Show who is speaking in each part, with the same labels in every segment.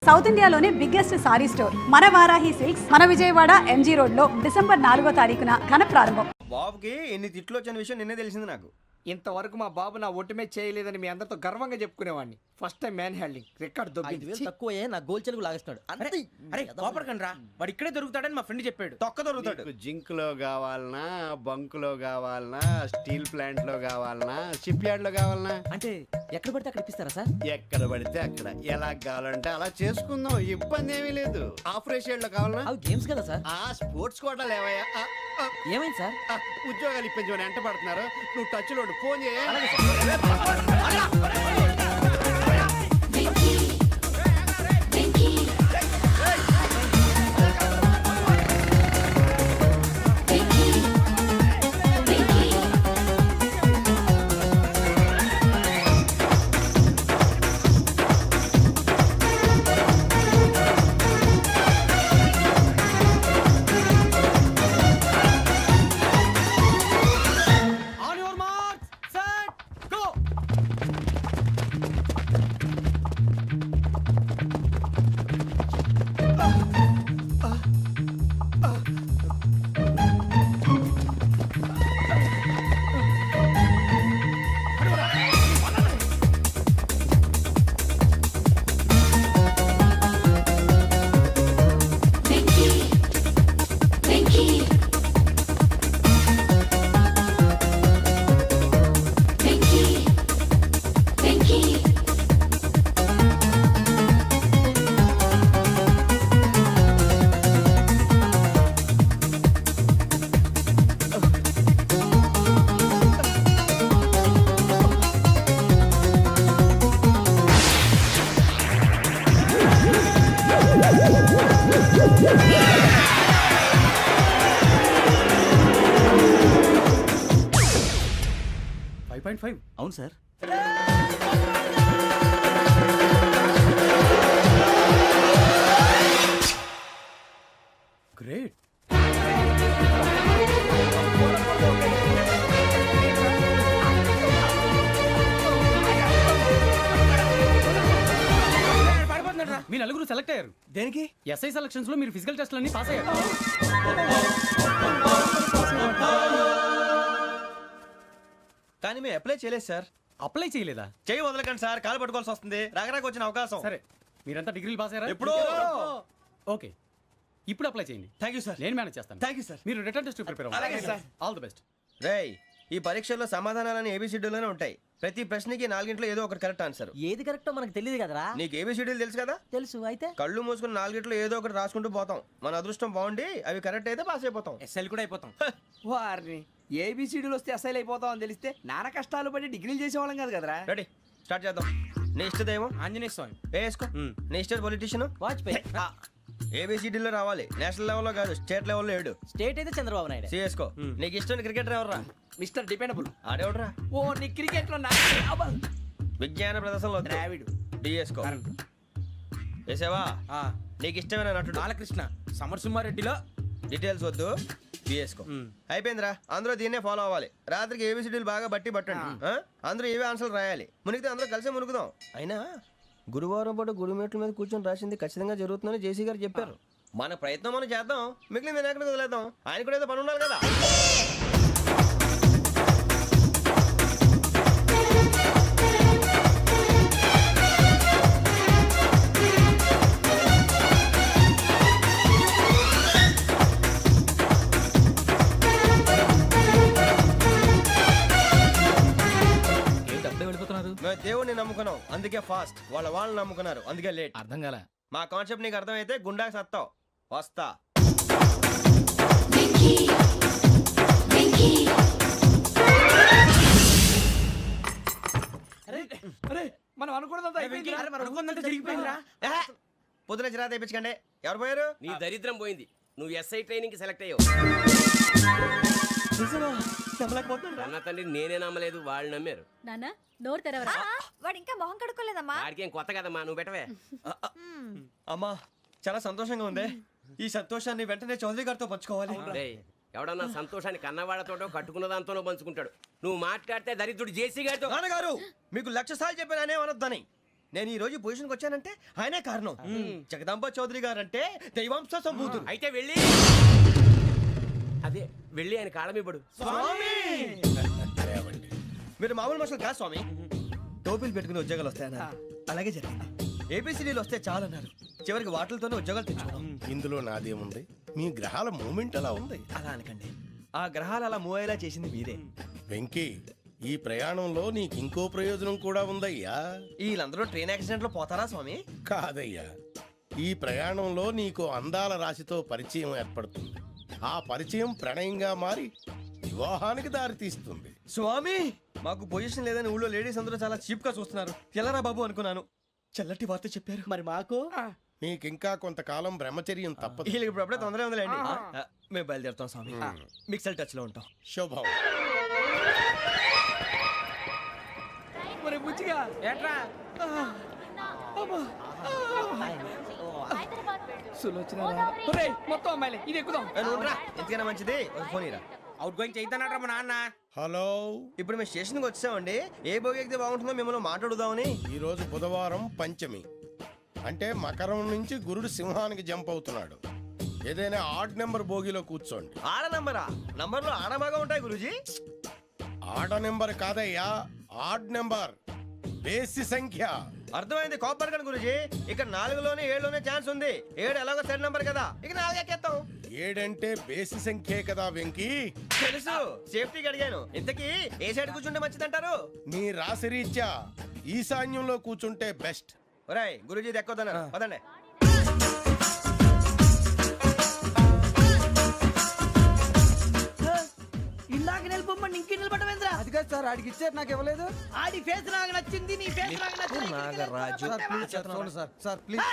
Speaker 1: South ఇండియాలోనే biggest sorry store మన Varahi silks మన విజయవాడ ఎంజీ రోడ్ లో డిసెంబర్ 4వ తారీఖున ఘన ప్రారంభం.
Speaker 2: బాబుకి ఎన్ని తిట్లు వచ్చిన విషయం నిన్నే తెలిసింది నాకు.
Speaker 3: ఇంతవరకు మా బాబు నా ఒట్టుమే చేయలేదని మీ అందరితో గర్వంగా చెప్పుకునేవాడిని. First time man handing record దొబ్బింది.
Speaker 4: తక్కువే నా గోల్ చెలుగు లాగేస్తున్నాడు.
Speaker 5: అరే కోపడకండి రా, వాడు ఇక్కడే దొరుకుతాడని మా ఫ్రెండ్ చెప్పాడు.
Speaker 2: తొక్క దొరుకుతాడు.
Speaker 6: జింక్ లో కావాలనా, బంక్ లో కావాలనా, స్టీల్ ప్లాంట్ లో కావాలనా, షిప్ యార్డ్ లో కావాలనా,
Speaker 4: అంటే ఎక్కడ పడితే అక్కడ ఇప్పిస్తారా సార్?
Speaker 6: ఎక్కడ పడితే అక్కడ ఎలా కావాలంటే అలా చేసుకుందాం. ఇబ్బంది ఏమీ లేదు. ఆపరేషన్ లో కావాలనా,
Speaker 4: అవి గేమ్స్ కదా సార్.
Speaker 6: ఆ స్పోర్ట్స్ కోటా లేవయ్యా.
Speaker 4: ఏమైంది సార్?
Speaker 6: ఉద్యోగాలు ఇప్పించమని ఎంట పడుతున్నారు. నువ్వు టచ్ లో ఫోన్ చేయ.
Speaker 4: అవును సార్.
Speaker 5: గ్రేట్. మీ నలుగురు సెలెక్ట్ అయ్యారు.
Speaker 2: దేనికి?
Speaker 5: ఎస్ఐ సెలక్షన్స్ లో మీరు ఫిజికల్ టెస్ట్ అన్ని పాస్ అయ్యారు.
Speaker 2: కానీ మేము అప్లై చేయలేదు సార్.
Speaker 5: అప్లై చేయలేదా?
Speaker 2: చేయి వదలకండి సార్, కాలు పట్టుకోవాల్సి వస్తుంది. రాగరాకు వచ్చిన అవకాశం.
Speaker 5: సరే, మీరంతా డిగ్రీలు పాస్ అయ్యారా?
Speaker 2: ఎప్పుడో.
Speaker 5: ఓకే, ఇప్పుడు అప్లై చేయండి.
Speaker 2: Thank you sir.
Speaker 5: నేను మేనేజ్ చేస్తాను.
Speaker 2: Thank you sir.
Speaker 5: మీరు రిటర్న్ టెస్ట్ ప్రిపేర్
Speaker 2: అలాగే
Speaker 5: అవ్వండి.
Speaker 2: సార్.
Speaker 5: All the best.
Speaker 2: రేయ్, ఈ పరీక్షల్లో సమాధానాలని ఏబిసిడ్యూల్లోనే ఉంటాయి. ప్రతి ప్రశ్నకి 4 ఏదో ఒకటి కరెక్ట్ ఆన్సర్.
Speaker 4: ఏది కరెక్టో మనకు తెలియదు కదరా.
Speaker 2: నీకు ఏబిసిడ్యూల్ తెలుసు కదా?
Speaker 4: తెలుసు. అయితే
Speaker 2: కళ్ళు మూసుకుని 4 ఏదో ఒకటి రాసుకుంటూ పోతాం. మన అదృష్టం బాగుండి అవి కరెక్ట్ అయితే పాస్ అయిపోతాం.
Speaker 5: ఎస్ఎల్ కూడా అయిపోతాం.
Speaker 3: వారిని ఏబిసిడీలు వస్తే అసైల్ అయిపోతాం అని తెలిస్తే నాన్న కష్టాలు పడి డిగ్రీలు చేసేవాళ్ళం కాదు కదరా.
Speaker 2: రెడీ, స్టార్ట్ చేద్దాం. నీ ఇష్టదేమో
Speaker 5: ఆంజనేయ స్వామి.
Speaker 2: వేసుకో. నీ ఇష్ట పొలిటీషియన్
Speaker 4: వాజ్పేయి.
Speaker 2: ఏబిసిడీలో రావాలి. నేషనల్ లెవెల్లో కాదు, స్టేట్ లెవెల్లో 7.
Speaker 4: స్టేట్ అయితే చంద్రబాబు నాయుడు.
Speaker 2: సిఎస్కో. నీకు ఇష్టం క్రికెటర్ ఎవర్రా?
Speaker 3: Mister dependable.
Speaker 2: ఆడేవడరా?
Speaker 3: ఓ నీ క్రికెట్ లో
Speaker 2: విజ్ఞాన ప్రదర్శనలో
Speaker 3: ద్రావిడు.
Speaker 2: డిఎస్కో. వేసావా? నీకు ఇష్టమైన నటుడు?
Speaker 5: బాలకృష్ణ. సమర్సింహారెడ్డిలో
Speaker 2: డీటెయిల్స్ వద్దు, బిఎస్కో. అయిపోయిందిరా. అందరూ దీన్నే ఫాలో అవ్వాలి. రాత్రికి ఏబిసిడీలు బాగా బట్టి పట్టండి. అందరూ ఏవే ఆన్సర్లు రాయాలి. మునిగితే అందరూ కలిసి మునుగుదాం. అయినా గురువారం పాటు గురుమేట్ల మీద కూర్చొని రాసింది ఖచ్చితంగా జరుగుతుందని జేసీ గారు చెప్పారు. మన ప్రయత్నం మనం చేద్దాం, మిగిలింది నేను ఎక్కడికి వదిలేద్దాం. ఆయన కూడా ఏదో పని ఉండాలి కదా. మేము దేవుడిని నమ్ముకున్నాం, అందుకే ఫాస్ట్. వాళ్ళు నమ్ముకున్నారు, అందుకే లేట్.
Speaker 5: అర్థం కాలే.
Speaker 2: మా కాన్సెప్ట్ నీకు అర్థమైతే గుండాకి సత్తావు. వస్తా.
Speaker 3: అరే మనం అనుకున్నదంతా అయిపోయింది.
Speaker 5: జరిగిపోయిందిరా.
Speaker 2: పొద్దున చిరా తెప్పించకండి. ఎవరు పోయారు?
Speaker 7: నీ దరిద్రం పోయింది. నువ్వు ఎస్ఐ ట్రైనింగ్ కి సెలెక్ట్ అయ్యావు. అన్న తండ్రి నేనే నమ్మలేదు, వాళ్ళు నమ్మారు.
Speaker 8: నాన్న నోరు తెరవరా.
Speaker 9: వాడు ఇంకా మొహం కడుక్కోలేదమ్మా.
Speaker 7: వాడికి ఏం కొత్త కదమ్మా, నువ్వు పెట్టవే.
Speaker 2: అమ్మా, చాలా సంతోషంగా ఉంది. ఈ సంతోషాన్ని వెంటనే చౌదరి గారితో పంచుకోవాలి.
Speaker 7: డేయ్, ఎవడన్నా సంతోషాన్ని కన్నవాళ్లతోటో కట్టుకున్న దాంతోనో పంచుకుంటాడు. నువ్వు మాట్లాడితే దరిద్రుడు జేసీ గారితో.
Speaker 2: నాన్నగారు, మీకు 1,00,000 సార్లు చెప్పాను అనే అనొద్దని. నేను ఈ రోజు ఈ పొజిషన్కి వచ్చానంటే ఆయనే కారణం. జగదాంబ చౌదరి గారు అంటే దైవాంశ సంభూతుడు.
Speaker 7: అయితే వెళ్ళి అదే వెళ్ళి ఆయన కాళమివ్వడు.
Speaker 2: మీరు మామూలు మనుషులు కాదు స్వామి. టోపీలు పెట్టుకుని ఉద్యోగాలు వస్తాయన్నారు, అలాగే జరిగింది. ఏపీసీడీలు వస్తే చాలన్నారు, చివరికి వాటిలతోనే ఉద్యోగాలు తెచ్చుకున్నాం.
Speaker 8: ఇందులో నాదేముంది, మీ గ్రహాల మూమెంట్ అలా ఉంది.
Speaker 2: అలా అనకండి, ఆ గ్రహాలు అలా మూవ్ అయ్యేలా చేసింది మీరే.
Speaker 8: వెంకీ, ఈ ప్రయాణంలో నీకు ఇంకో ప్రయోజనం కూడా ఉందయ్యా.
Speaker 2: వీళ్ళందరూ ట్రైన్ యాక్సిడెంట్ లో పోతారా స్వామి?
Speaker 8: కాదయ్యా, ఈ ప్రయాణంలో నీకు అందాల రాశితో పరిచయం ఏర్పడుతుంది. ఆ పరిచయం ప్రణయంగా మారి వివాహానికి దారితీస్తుంది.
Speaker 2: స్వామి, మాకు పొజిషన్ లేదని ఊళ్ళో లేడీస్ అందరూ చాలా చీప్ గా చూస్తున్నారు. ఎలారా బాబు అనుకున్నాను, చల్లటి వార్త చెప్పారు.
Speaker 4: మరి మాకు
Speaker 8: నీకింకా కొంతకాలం బ్రహ్మచర్యం తప్పదు.
Speaker 2: వీళ్ళకి ఇప్పుడు అప్పుడే తొందరగా ఉందిలేండి. మేము బయలుదేరుతాం స్వామి, మిక్సెల్ టచ్ లో ఉంటాం.
Speaker 8: శుభం.
Speaker 3: మరి బుచ్చిగా
Speaker 5: ఏట్రా
Speaker 3: సులోచన మొత్తం అమ్మాయిలే, ఇది ఎక్కుదాం.
Speaker 2: ఎందుకైనా మంచిది ఒక ఫోన్ ఇరా.
Speaker 5: అవుట్ గోయింగ్ చేద్దానట్రా మా నాన్న.
Speaker 8: హలో,
Speaker 2: ఇప్పుడు మేము స్టేషన్కి వచ్చామండి. ఏ బోగి ఎక్కితే బాగుంటుందో మిమ్మల్ని మాట్లాడుదామని.
Speaker 8: ఈరోజు బుధవారం పంచమి, అంటే మకరం నుంచి గురుడు సింహానికి జంప్ అవుతున్నాడు. ఏదైనా ఆడ్ నెంబర్ బోగిలో కూర్చోండి.
Speaker 2: ఆడ నంబరా? నంబర్లో ఆడ బాగా ఉంటాయి గురూజీ.
Speaker 8: ఆడ నెంబర్ కాదయ్యా, ఆడ్ నెంబర్, బేసి సంఖ్య.
Speaker 2: అర్థమైంది, కాపర్ కానీ గురూజీ. ఇక్కడ 4లోనే 7లోనే ఛాన్స్ ఉంది. 7 ఎలాగో సరి నంబర్ కదా, ఇక 4 ఎక్కేస్తాం.
Speaker 8: 7 అంటే బేసి సంఖ్యే కదా వెంకీ.
Speaker 2: తెలుసు, సేఫ్టీకి అడిగాను. ఇంతకీ ఏ సైడ్ కూర్చుంటే మంచిదంటారు?
Speaker 8: నీ రాశి రీత్యా ఈశాన్యంలో కూర్చుంటే బెస్ట్.
Speaker 2: ఒరాయ్ గురూజీ దెక్కొద్దన్నారు, పదండి.
Speaker 4: ఇందాక నిలబొమ్మని ఇంకే నిలబడమేంద్రా?
Speaker 3: అది కాదు సార్, ఆడికి ఇచ్చారు, నాకు ఇవ్వలేదు.
Speaker 4: ఆడి ఫేస్ నాకు నచ్చింది, నీ ఫేస్ నాకు నచ్చింది.
Speaker 2: నాగరాజు.
Speaker 3: Sir please.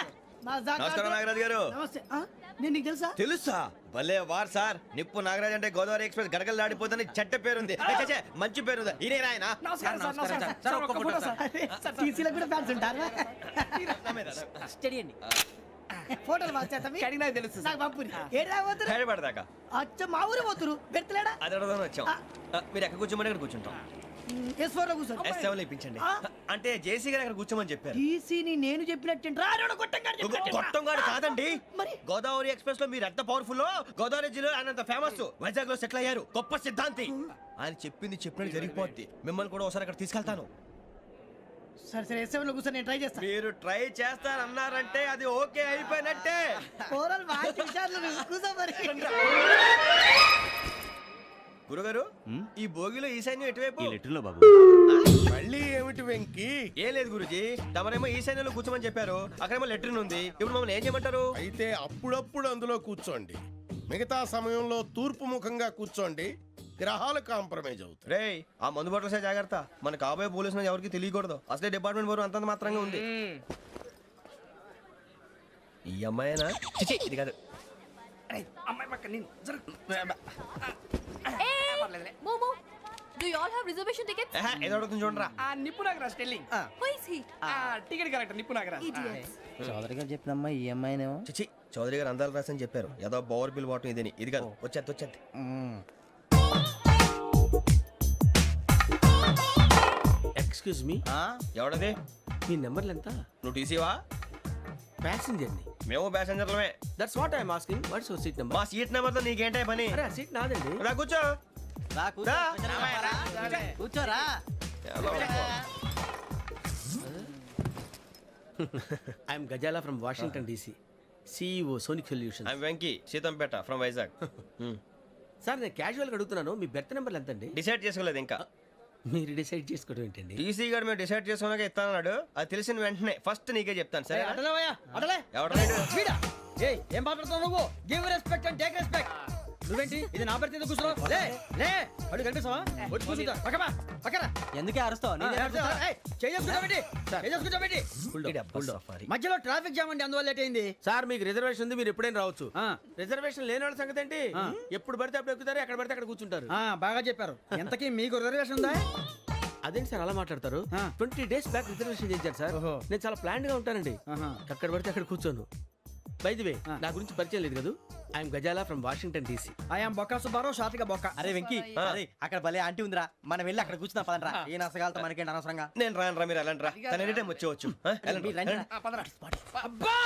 Speaker 2: నమస్కారం నాగరాజు గారు.
Speaker 4: నమస్తే. నేను నీకు తెలుసా?
Speaker 2: తెలుసా? భలే వార్ సార్. నిప్పు నాగరాజ్ అంటే గోదావరి ఎక్స్ప్రెస్ గడగలు దాడిపోతుంది చెట్ట పేరుంది. ఛే, మంచి పేరు. ఈయన ఆయన
Speaker 3: నమస్కారం సార్, నమస్కారం సార్. ఒక్క ఫోటో సార్.
Speaker 4: టీసీలో కూడా ఫ్యాన్స్ ఉంటారా? స్టడీ అండి. ఫోటోలు మార్చేస్తాం.
Speaker 3: కడిగి నాకు తెలుసు సార్.
Speaker 4: నాకు పంపుని ఏడా పోతురు?
Speaker 2: హైదరాబాద్
Speaker 4: అచ్చ మా ఊరు పోతురు. పెడతలేడా?
Speaker 2: అది అడగదామని వచ్చాం. మీరు ఎక్కడ కూర్చోమని అక్కడ కూర్చుంటాం.
Speaker 4: S4 లో కూర్చో.
Speaker 2: S7 ఇప్పించండి. అంటే జేసీ గారు అక్కడ కూర్చోమని చెప్పారు.
Speaker 4: టీసీని నేను చెప్పినట్టు
Speaker 2: గొట్టంగాడు కాదండి,
Speaker 4: మరి?
Speaker 2: గోదావరి ఎక్స్ప్రెస్ లో మీరు ఎంత పవర్ఫుల్, గోదావరి జిల్లా ఆయన ఫేమస్, వైజాగ్ లో సెటిల్ అయ్యారు, గొప్ప సిద్ధాంతి. ఆయన చెప్పింది చెప్పినట్టు జరిగిపోద్ది. మిమ్మల్ని కూడా ఒకసారి అక్కడ తీసుకెళ్తాను.
Speaker 4: సరే సరే S7 లో కూర్చో, నేను ట్రై చేస్తాను.
Speaker 2: మీరు ట్రై చేస్తారన్నారంటే అది ఓకే అయిపోయినట్టే.
Speaker 4: ఓవరాల్ వాయిస్ విషయాలు కూర్చో మరి.
Speaker 2: గురుగారు, ఈ భోగిలో ఈశాన్యం ఎటువైపు?
Speaker 8: మళ్ళీ ఏమిటి వెంకీ?
Speaker 2: ఏం లేదు గురుజీ, తమరేమో ఈశాన్యంలో కూర్చోమని చెప్పారు, అక్కడేమో లెట్రిన్ ఉంది. ఇప్పుడు మమ్మల్ని ఏం చేయమంటారు?
Speaker 8: అయితే అప్పుడప్పుడు అందులో కూర్చోండి, మిగతా సమయంలో తూర్పు ముఖంగా కూర్చోండి. గ్రహాలు కాంప్రమైజ్ అవుతాయి.
Speaker 2: రేయ్, ఆ మందు బాటలసే జాగ్రత్త. మన కాబోయే పోలీసులు ఎవరికి తెలియకూడదు. అసలే డిపార్ట్మెంట్ బోరు అంతంత మాత్రంగా ఉంది. ఈ అమ్మాయినా? చిచి, ఇది కాదు.
Speaker 3: అమ్మాయి పక్క నేను
Speaker 9: Momo, do you all have reservation tickets?
Speaker 2: ఏదో అడుగుతుంది చూడరా.
Speaker 3: ఆ నిప్పు Nagaraj telling.
Speaker 9: Who is he?
Speaker 3: Ticket correct, నిప్పు నాగరాజ్.
Speaker 9: Idiots.
Speaker 4: చౌదరి గారు చెప్పినమ్మా ఈ అమ్మాయినేమో.
Speaker 2: చిచి, చౌదరి గారు అందాలు రాసని చెప్పారు. ఏదో బోర్ బిల్ వాటం ఇదని. ఇది కాదు, వచ్చేది.
Speaker 7: Excuse me,
Speaker 2: ఎవడది?
Speaker 7: మీ నెంబర్లు ఎంత?
Speaker 2: నువ్వు టీసీవా?
Speaker 7: ప్యాసింజర్ ని.
Speaker 2: మేము ప్యాసెంజర్లమే.
Speaker 7: That's what I'm asking. What's your seat number?
Speaker 2: మా సీట్ నెంబర్ తో నీకేంటే పని?
Speaker 7: అరే ఆ సీట్ నాదండి.
Speaker 2: రా కూర్చో. రా.
Speaker 4: కూర్చోరా.
Speaker 7: I'm Gazala from Washington DC, CEO Sonic Solutions.
Speaker 2: I'm Venky, Seethampeta from Vizag.
Speaker 7: Sir నేను క్యాజువల్ గా అడుగుతున్నాను, మీ బెర్త్ నెంబర్లు ఎంత అండి?
Speaker 2: డిసైడ్ చేసుకోలేదు ఇంకా.
Speaker 7: మీరు డిసైడ్ చేసుకోవడం ఏంటండి?
Speaker 2: టీసీ గారు మేము డిసైడ్ చేసుకున్నాక ఇస్తానన్నాడు. అది తెలిసిన వెంటనే ఫస్ట్ నీకే చెప్తాను. సరే?
Speaker 4: అటలే
Speaker 2: ఎవడు?
Speaker 4: వీడా? ఏయ్, ఏం మాట్లాడుతున్నావు నువ్వు? Give respect and take respect. నువ్వేంటి ఇది నా పరిస్థితి ఎందుకు కూర్చున్నావు? లే లే, అడుగు కనిపిస్తావా? వచ్చి కూర్చుంటా. పక్కన
Speaker 5: ఎందుకే అరుస్తావు?
Speaker 4: మధ్యలో ట్రాఫిక్ జామ్ అండి, అందువల్ల లేట్ అయింది.
Speaker 7: సార్ మీకు రిజర్వేషన్ ఉంది, మీరు ఎప్పుడైనా రావచ్చు. రిజర్వేషన్ లేని వాళ్ళ సంగతి ఏంటి? ఎప్పుడు పడితే అప్పుడు ఎక్కుతారు, ఎక్కడ పడితే అక్కడ కూర్చుంటారు.
Speaker 4: బాగా చెప్పారు. ఎంతకీ మీకు రిజర్వేషన్ ఉందా?
Speaker 7: అదేంటి సార్ అలా మాట్లాడతారు? 20 days బ్యాక్ రిజర్వేషన్ చేశారు సార్. నేను చాలా ప్లాన్డ్ గా ఉంటానండి. అక్కడ పడితే అక్కడ కూర్చోను. బై ది వే నా గురించి పరిచయం లేదు కదా. I'm Gazala from Washington DC.
Speaker 4: I'm Bokka Subbarao షాతిక బొక్క.
Speaker 5: అరే వెంకీ అరే అక్కడ భలే ఆంటీ ఉందిరా, మనం వెళ్ళి అక్కడ కూర్చున్నా పదంరా. ఏ నసగాలతో మనకేంటి అనవసరంగా.
Speaker 2: నేను రాను రా, మీరు వెళ్ళండి రా. తన ఎనీ టైం వచ్చేవచ్చు. వెళ్ళండి,
Speaker 5: మీరు రండి.
Speaker 2: వెళ్ళండి.
Speaker 4: అబ్బా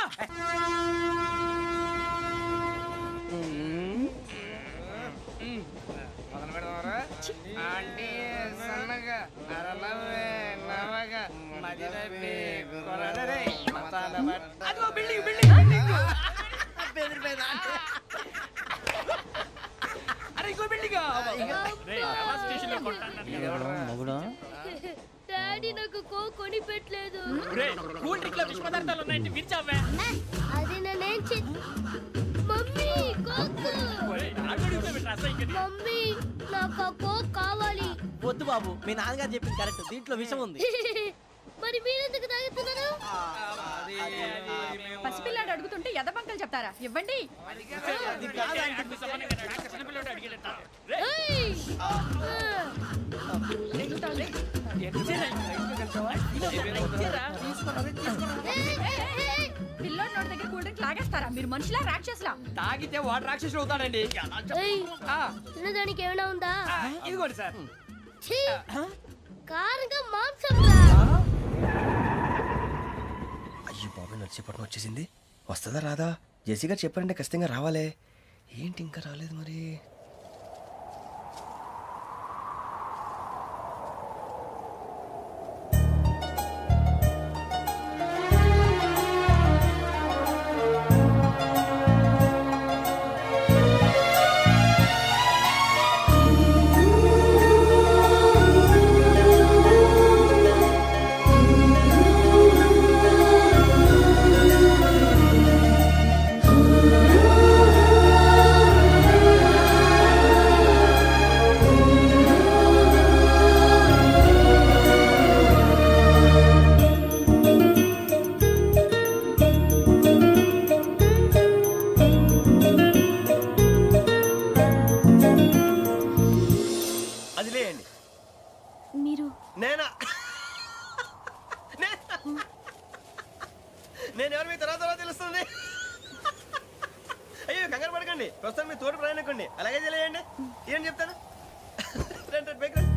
Speaker 4: అదిగో బిల్డింగ్ బిల్డింగ్ బిల్డింగ్. అరే ఇంకో బిల్డింగ్.
Speaker 9: డాడీ నాకు కోక్ కొని పెట్టలేదు.
Speaker 4: కూల్ డ్రింక్ లో విష పదార్థాలు ఉన్నాయంటే విరిచావే.
Speaker 9: అది నేనేం మమ్మీ కోక్. మమ్మీ నాకు ఆ కోక్ కావాలి.
Speaker 5: వద్దు బాబు, మీ నాన్నగారు చెప్పింది కరెక్ట్, దీంట్లో విషయం ఉంది.
Speaker 9: మరి మీరెందుకు తాగుతున్నారు?
Speaker 1: పసిపిల్లాడు అడుగుతుంటే ఎదబంకలు చెప్తారా? ఇవ్వండి.
Speaker 9: ఏయ్!
Speaker 1: పిల్లోడి నోటి దగ్గర కూల్ డ్రింక్ లాగేస్తారా? మీరు మనుషులా రాక్షసులా?
Speaker 4: తాగితే వాడు రాక్షసుడు అవుతాడండి.
Speaker 9: ఏయ్! తినడానికి ఏమైనా ఉందా?
Speaker 4: ఇదిగోండి సార్.
Speaker 9: ఛీ! కారంగా మాంసం రా.
Speaker 2: అయ్యో బాబాయ్, నడిచేపట్నం వచ్చేసింది. వస్తుందా రాదా? జెసి గారు చెప్పారంటే ఖచ్చితంగా రావాలే. ఏంటి ఇంకా రాలేదు మరి? అది లేయండి.
Speaker 9: మీరు
Speaker 2: నేనా? నేను ఎవరు మీ తర్వాత తెలుస్తుంది. అయ్యో కంగారు పడకండి, ప్రస్తుతం మీ తోటి ప్రయాణకండి. అలాగే తెలియండి. ఏం చెప్తాను. రండి, రండి, బైక్ రండి.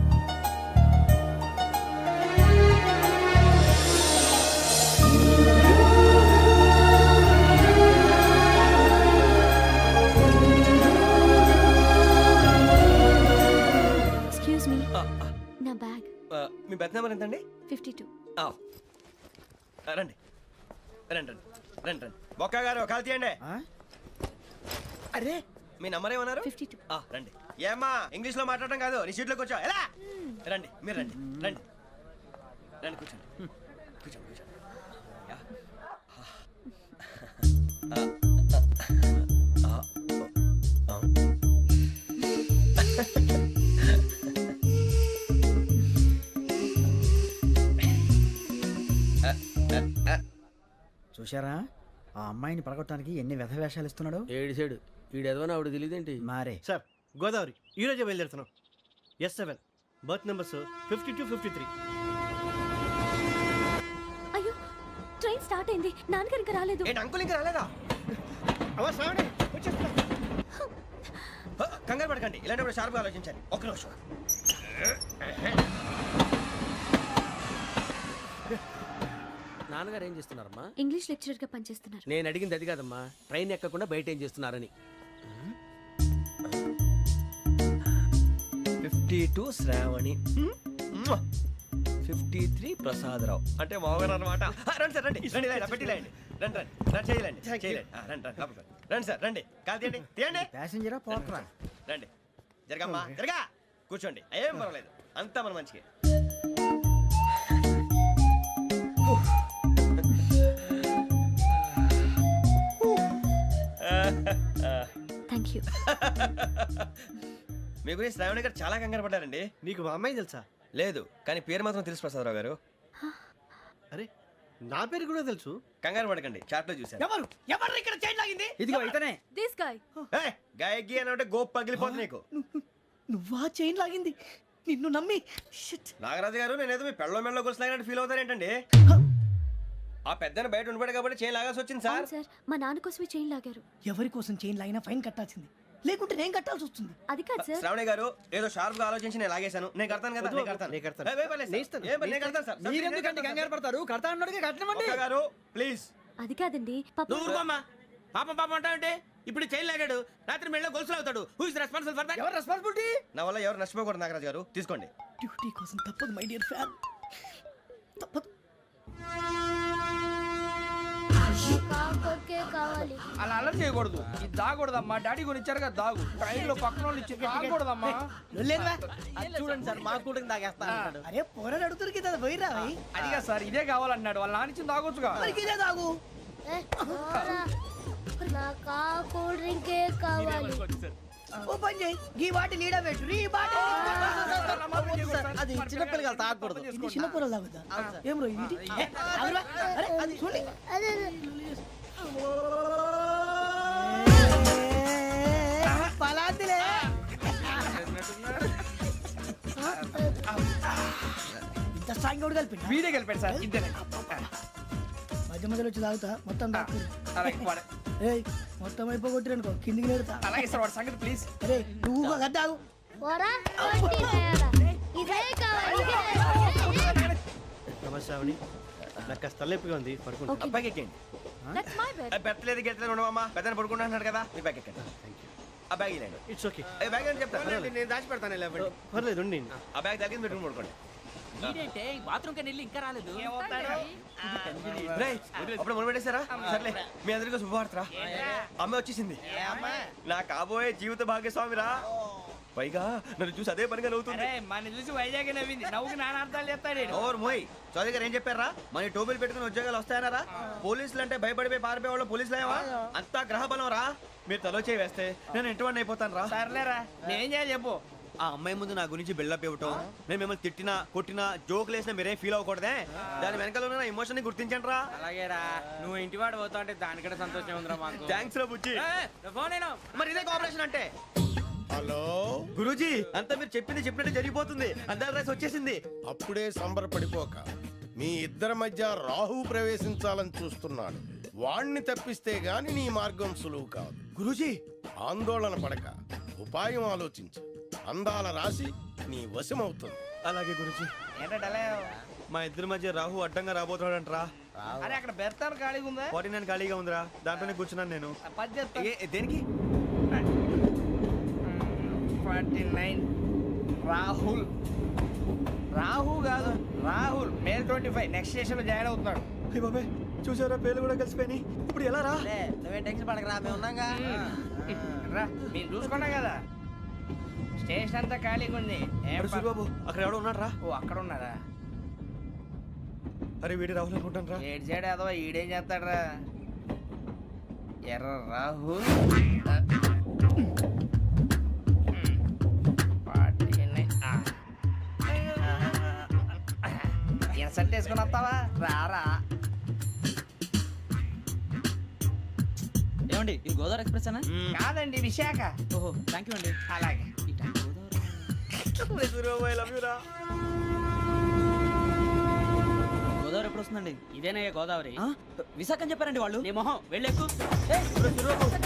Speaker 9: ఎక్స్క్యూజ్ మీ, నా బ్యాగ్.
Speaker 2: మీ బెత్ నెంబర్ ఎంతండి?
Speaker 9: 52.
Speaker 2: రండి రండి రండి రండి రండి. బొక్క గారు కాల్ తీయండి. అరే మీ నంబర్ ఏమన్నారు?
Speaker 9: 52.
Speaker 2: రండి. ఏమ్మా ఇంగ్లీష్ లో మాట్లాడటం కాదు, నీ సీట్లోకి వచ్చా. ఎలా రండి, మీరు రండి రండి రండి, కూర్చోండి కూర్చోండి కూర్చోండి. యా.
Speaker 4: చూశారా ఆ అమ్మాయిని పడగొట్టడానికి ఎన్ని వ్యధ వేషాలు ఇస్తున్నాడు.
Speaker 7: ఏడు సైడు ఈడు ఎదవని ఆవిడ తెలియదేంటి.
Speaker 4: మారే
Speaker 10: సార్ గోదావరి ఈరోజే బయలుదేరుతున్నాం. S7 berth numbers 52, 53.
Speaker 9: అయ్యో, ట్రైన్ స్టార్ట్ అయింది. నాన్నగారు ఇంకా రాలేదు.
Speaker 2: ఏంటి అంకుల్ ఇంకా రాలేదా? కంగారు పడకండి, ఇలాంటప్పుడు షార్ప్గా ఆలోచించండి. ఒక్క నిమిషం.
Speaker 7: నాన్నగారు ఏం చేస్తున్నారమ్మా?
Speaker 9: ఇంగ్లీష్ లెక్చరర్ గా పనిచేస్తున్నారు.
Speaker 7: నేను అడిగింది అది కాదమ్మా, ట్రైన్ ఎక్కకుండా బయట ఏం చేస్తున్నారని.
Speaker 2: 52 శ్రావణి, 53 ప్రసాదరావు అంటే మామగారు అనమాట. రండి సార్, రండి రండి, ఇలా పెట్టి లేండి. రండి రండి రండి, చేయలేండి చేయలేండి. రండి రండి లోపలికి రండి. రండి సార్, రండి, కాలు తీయండి తీయండి.
Speaker 4: ప్యాసింజరా పోట్రా.
Speaker 2: రండి, జరగమ్మా జరగా, కూర్చోండి. ఏం పర్వాలేదు, అంతా మన మంచిగా.
Speaker 9: Thank you.
Speaker 2: మీ గురించి శ్రావణి గారు చాలా కంగారు పడ్డారండి.
Speaker 10: నీకు మా అమ్మాయి తెలుసా?
Speaker 2: లేదు, కానీ పేరు మాత్రం తెలుసు ప్రసాదరావు గారు.
Speaker 10: అరే నా పేరు కూడా తెలుసు.
Speaker 2: కంగారు పడకండి, చాట్ లో చూశాను.
Speaker 4: ఎవరు ఎవరు ఇక్కడ చైన్ లాగింది? ఇదిగో ఇతనే.
Speaker 9: This guy.
Speaker 2: గాయకి అని అంటే గోప్ పగిలిపోతుంది నీకు.
Speaker 5: నువ్వా చైన్ లాగింది? నిన్ను నమ్మి.
Speaker 2: నాగరాజు గారు, నేనేదో మీ పెళ్ళ మెళ్ళ గురిసిలాగినట్టు ఫీల్ అవుతారేంటండి? ఆ పెద్దని బయట ఉండిపోయాడు కాబట్టి చైన్ లాగాల్సి వచ్చింది సార్.
Speaker 9: సార్ మా నాన్న కోసమే చైన్ లాగారు.
Speaker 5: ఎవరి కోసం చైన్ లాగినా ఫైన్ కట్టాల్సింది, లేకుంటే నేను కట్టాల్సి వస్తుంది.
Speaker 9: అది కాదు సార్.
Speaker 2: శ్రావణి గారు ఏదో షార్ప్ గా ఆలోచించి నేను లాగేశాను. నేను కడతాను కదా, నేను కడతాను.
Speaker 5: నేను కడతాను.
Speaker 2: ఏ, ఏ, పర్లేదు సార్. ఏ, నేను కడతాను సార్.
Speaker 4: మీరెందుకంటే కంగారు పడతారు? కడతా అన్నాడుగా కట్టమండి.
Speaker 2: ఒక్క గారు ప్లీజ్.
Speaker 9: అది కాదండి పాప.
Speaker 7: నువ్వు ఊరుకోమ్మా. పాపం పాపం అంటావంటే ఇప్పుడు చైన్ లాగాడు, రాత్రి మెళ్ళ గొలుసులు అవుతాడు. Who is responsible for that?
Speaker 4: ఎవరు రెస్పాన్సిబిలిటీ?
Speaker 2: నా వల్ల ఎవరు నష్టపోకూడదు నాగరాజు గారు, తీసుకోండి.
Speaker 5: డ్యూటీ కోసం తప్పదు మై డియర్ ఫ్యాన్, తప్పదు.
Speaker 3: అలా అలర్ట్ చేయకూడదు. ఇది దాగకూడదమ్మా. డాడీ కొని ఇచ్చారు కదా దాగు. ట్రైన్ లో పక్కన వాళ్ళు ఇచ్చి దాగకూడదమ్మా.
Speaker 5: లేదురా, అది చూడండి సార్, మా కూడా తాగేస్తా అన్నాడు. అరే పోరాడు అడుగుతారు కదా, పోయిరా భయ్.
Speaker 3: అదిగా సార్, ఇదే కావాలన్నాడు. వాళ్ళ నాన్న ఇచ్చింది తాగొచ్చుగా.
Speaker 5: మరి ఇదే తాగు. ఓ పని చేయి, ఈ బాటి లీడ పెట్టు, ఈ బాటి. అది చిన్నపిల్లలు తాగకూడదు, ఇది చిన్నపిల్లలు తాగుతా. ఏం రో ఇది? అరే అది చూడండి. పలాతిలే. ఇంత స్ట్రాంగ్ కూడా కలిపి
Speaker 3: వీడే గెలిపాడు సార్. ఇద్దరే.
Speaker 5: మధ్య మధ్యలో వచ్చి తాగుతా, మొత్తం తాగు.
Speaker 3: అలాగే వాడు.
Speaker 5: ఏయ్ మొత్తం అయిపోగొట్టి అనుకో, కిందికి నేడుతా.
Speaker 3: అలాగే సార్, వాడు సంగతి ప్లీజ్.
Speaker 5: అరే నువ్వు కదా తాగు.
Speaker 10: నమస్తే ఆవిడ, నాకు కాస్త తలెప్పిగా ఉంది, పడుకుంటా.
Speaker 9: Okay.
Speaker 2: బ్యాగ్ ఎక్కండి.
Speaker 9: That's my bed.
Speaker 2: పెట్టలేదు గెట్టలేదు ఉండమమ్మా. పెద్దని పడుకుంటున్నాడు కదా, మీ బ్యాగ్ ఎక్కండి. ఆ బ్యాగ్ ఇలాండి.
Speaker 10: ఇట్స్ ఓకే,
Speaker 2: ఏ బ్యాగ్ అని చెప్తాను.
Speaker 7: నేను దాచి పెడతాను లేవండి.
Speaker 10: పర్లేదు ఉండి.
Speaker 2: ఆ బ్యాగ్ తగ్గింది పెట్టుకుని పడుకోండి. రేయ్, అప్పుడు మొదలు పెట్టేశారా? సర్లే, మీ అందరికీ శుభవార్తరా. అమ్మ వచ్చేసింది. నా కాబోయే జీవిత భాగ్యస్వామిరా. పైగా నన్ను చూసి అదే పనిగా నవ్వుతుంది.
Speaker 3: మన చూసి వైజాగ్ నవ్వింది. నవ్వుకి నాన్న అర్థాలు చెప్తాడు.
Speaker 2: ఓర్ మోయ్, చౌదరి గారు ఏం చెప్పారా? మన టోబీలు పెట్టుకుని ఉద్యోగాలు వస్తాయన్నారా? పోలీసులు అంటే భయపడిపోయి పారిపోయే వాళ్ళు పోలీసులేవా? అంతా గ్రహ బలం రా. మీరు తలో చేయి వేస్తే నేను ఇంటివాడిని అయిపోతాను రా.
Speaker 3: సర్లేరా, నేనేం చేయాలి చెప్పు.
Speaker 2: ఆ అమ్మాయి ముందు నా గురించి బిల్డప్ ఇవ్వటం, నేను మిమ్మల్ని తిట్టినా కొట్టినా జోకులు వేసినా మీరేం ఫీల్ అవ్వకూడదే. దాని వెనకాల ఉన్న నా ఎమోషన్ ని గుర్తించండి రా.
Speaker 3: అలాగేరా, నువ్వు ఇంటివాడు పోతా అంటే దానికంటే సంతోషం ఉందిరా మాకు.
Speaker 2: థ్యాంక్స్ రా బుజ్జి.
Speaker 3: ఫోన్ అయినా
Speaker 2: మరి ఇదే కోఆపరేషన్ అంటే.
Speaker 8: హలో
Speaker 2: గురూజీ, అంతా మీరు చెప్పింది చెప్పినట్టు జరిగిపోతుంది. అందాల రైస్ వచ్చేసింది.
Speaker 8: అప్పుడే సంబరపడిపోక, మీ ఇద్దరి మధ్య రాహు ప్రవేశించాలని చూస్తున్నాడు. వాణ్ణి తప్పిస్తే గాని నీ మార్గం సులువు కాదు.
Speaker 2: గురూజీ,
Speaker 8: ఆందోళన పడక, ఉపాయం ఆలోచించు. అందాల రాశి నీ వశమవుతుంది.
Speaker 2: అలాగే గురూజీ.
Speaker 3: ఏంటంటే
Speaker 2: మా ఇద్దరి మధ్య రాహు అడ్డంగా రాబోతున్నాడంటరా.
Speaker 3: అరే అక్కడ బెర్తాను ఖాళీగా ఉందా?
Speaker 2: 49 ఖాళీగా ఉందిరా, దాంట్లోనే కూర్చున్నాను నేను.
Speaker 3: పది చెప్తా.
Speaker 2: దేనికి?
Speaker 3: 49 రాహుల్. రాహు కాదు, రాహుల్. మే 25 నెక్స్ట్ స్టేషన్ లో జాయిన్ అవుతున్నాడు.
Speaker 2: అయ్య బాబాయ్, చూసారా పేర్లు కూడా కలిసిపోయినాయి. ఇప్పుడు ఎలా రా?
Speaker 5: నువ్వేం టెన్షన్ పడకరా, మేము ఉన్నాగా.
Speaker 3: రా, మీరు చూసుకున్నా కదా. స్టేషన్ అంతా ఖాళీగా ఉంది.
Speaker 2: అరే సూరిబాబు, అక్కడ ఎవడో ఉన్నాడు రా.
Speaker 3: ఓ అక్కడ ఉన్నారా?
Speaker 2: అరే వీడి రాహుల్ అనుకుంటాను రా.
Speaker 3: ఏడు చేయడం అదో ఈడేం చేస్తాడరా? ఎర్ర రాహుల్. ఇన్సల్ట్ వేసుకుని వస్తావా? రారా.
Speaker 5: ఏమండి ఇది గోదావరి ఎక్స్ప్రెస్ అనా?
Speaker 3: కాదండి, విశాఖ.
Speaker 5: ఓహో థ్యాంక్ యూ అండి.
Speaker 3: అలాగే.
Speaker 2: సూరిబాబు, ఐ లవ్ యు రా.
Speaker 5: గోదావరి ఎప్పుడు వస్తుందండి?
Speaker 4: ఇదేనయ్య గోదావరి.
Speaker 5: విశాఖ అని చెప్పారండి వాళ్ళు.
Speaker 4: నీ మొహం వెళ్ళెక్కు.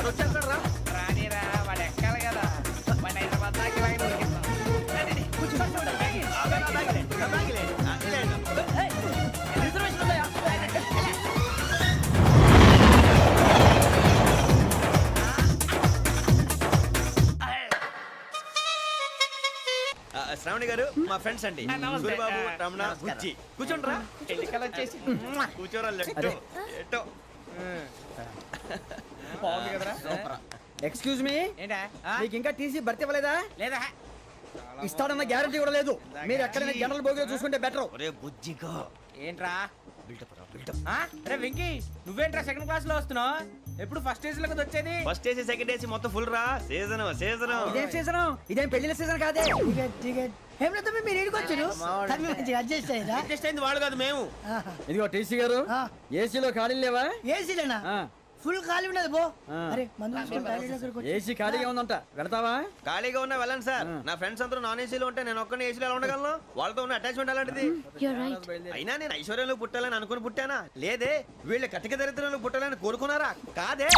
Speaker 2: వచ్చేస్తాడు రా.
Speaker 3: రానిరా, వాడు ఎక్కాలి కదా. వాడు హైదరాబాద్ దాకా ఇలాగే దొరికిస్తాం.
Speaker 2: శ్రావణి గారు మా ఫ్రెండ్స్ అండి.
Speaker 3: నమస్తే.
Speaker 2: సూరిబాబు, రమణ, బుజ్జి. కూర్చోండి రా.
Speaker 3: ఎన్నికలు వచ్చేసి
Speaker 2: కూర్చోరా. లెట్టో ఎట్టో.
Speaker 3: బాగుంది కదరా.
Speaker 4: ఎక్స్క్యూజ్ మీ,
Speaker 3: ఏంటా?
Speaker 4: మీకు ఇంకా టీసీ భర్తీ ఇవ్వలేదా?
Speaker 3: లేదా
Speaker 4: ఇస్తాడన్న గ్యారంటీ కూడా లేదు. మీరు ఎక్కడైనా జనరల్ బోగిలో చూసుకుంటే బెటర్.
Speaker 2: ఒరే బుజ్జిగా,
Speaker 3: ఏంట్రా?
Speaker 2: బిల్డప్ రా, బిల్డప్.
Speaker 3: అరే వెంకీ, నువ్వేంట్రా సెకండ్ క్లాస్ లో వస్తున్నావు? ఎప్పుడు ఫస్ట్ ఏజ్ లో కదా వచ్చేది?
Speaker 2: ఫస్ట్ ఏసీ సెకండ్ ఏసీ మొత్తం ఫుల్ రా. Season season.
Speaker 4: ఇదేం సీజన్? ఇదేం పెళ్లిన సీజన్ కాదే.
Speaker 5: మీరు ఏడుకొచ్చారు అడ్జస్ట్ అయ్యారా?
Speaker 7: అడ్జస్ట్ అయింది వాళ్ళు కాదు, మేము.
Speaker 4: ఇదిగో టీసీ గారు, ఏసీలో ఖాళీ లేవా?
Speaker 5: ఏసీలేనా? ఫుల్ ఖాళీ ఉన్నది బో అరే మందు తీసుకొని టాయిలెట్ దగ్గరకు వచ్చి.
Speaker 4: ఏసీ ఖాళీగా ఉందంట వెళతావా?
Speaker 2: ఖాళీగా ఉన్నా వెళ్ళండి సార్. నా ఫ్రెండ్స్ అందరూ నాన్ ఏసీలో ఉంటే నేను ఒక్కనే ఏసీలో ఎలా ఉండగలను? వాళ్ళతో ఉన్న అటాచ్మెంట్ అలాంటిది.
Speaker 9: You're right.
Speaker 2: అయినా నేను ఐశ్వర్యంలో పుట్టాలని అనుకుని పుట్టానా? లేదే. వీళ్ళ కటిక దరిద్రంలో పుట్టాలని కోరుకున్నారా? కాదే.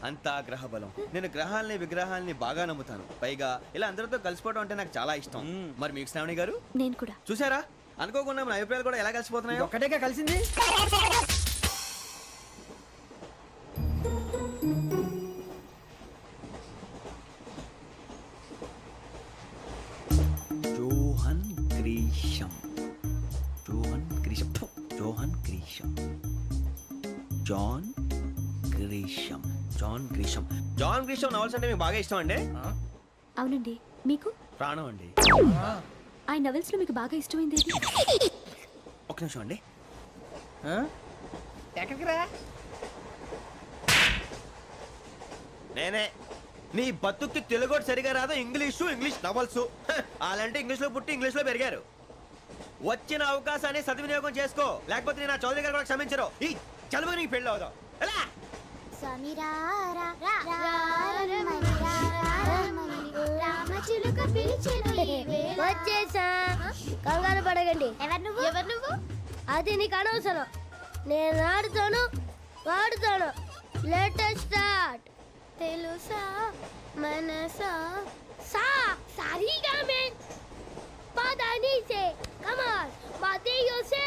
Speaker 2: అంతా గ్రహ బలం. నేను గ్రహాలని విగ్రహాలని బాగా నమ్ముతాను. పైగా ఇలా అందరితో కలిసిపోవడం అంటే నాకు చాలా ఇష్టం. మరి మీకు శ్రావణి గారు
Speaker 9: నేను కూడా.
Speaker 2: చూసారా? అనుకోకుండా మన అభిప్రాయాలు కూడా ఎలా కలిసిపోతున్నాయో.
Speaker 4: ఒక్కటేగా కలిసింది.
Speaker 2: Johan Grisham. Johan Grisham. Johan Grisham. John Grisham. John Grisham. John Grisham novels అంటే మీకు బాగా ఇష్టం అండి?
Speaker 9: అవునండి. మీకు?
Speaker 2: ప్రాణం అండి.
Speaker 9: ఆ నవెల్స్ లో మీకు బాగా ఇష్టమైంది ఏది?
Speaker 2: ఒక్క నిమిషం అండి.
Speaker 3: ఎక్కడికి రా?
Speaker 2: నేనే. నీ బతుక్కి తెలుగు సరిగా రాదు. English novels. అలాంటి ఇంగ్లీష్ లో పుట్టి ఇంగ్లీష్ లో పెరిగారు. వచ్చిన అవకాశాన్ని సద్వినియోగం చేసుకో, లేకపోతే నేను నా చౌదరి గారు కూడా క్షమించరు. ఈ చదువు నీకు పెళ్ళి అవుదాం. ఎలా?
Speaker 11: వచ్చేసా, కంగారు పడకండి. ఎవరు నువ్వు? అది నీకు అనవసరం. నేను ఆడుతాను, వాడుతాను. Latest start. తెలుసా మనసా సా సారీగా మే పదని సే కమాల్ బాతియో సే.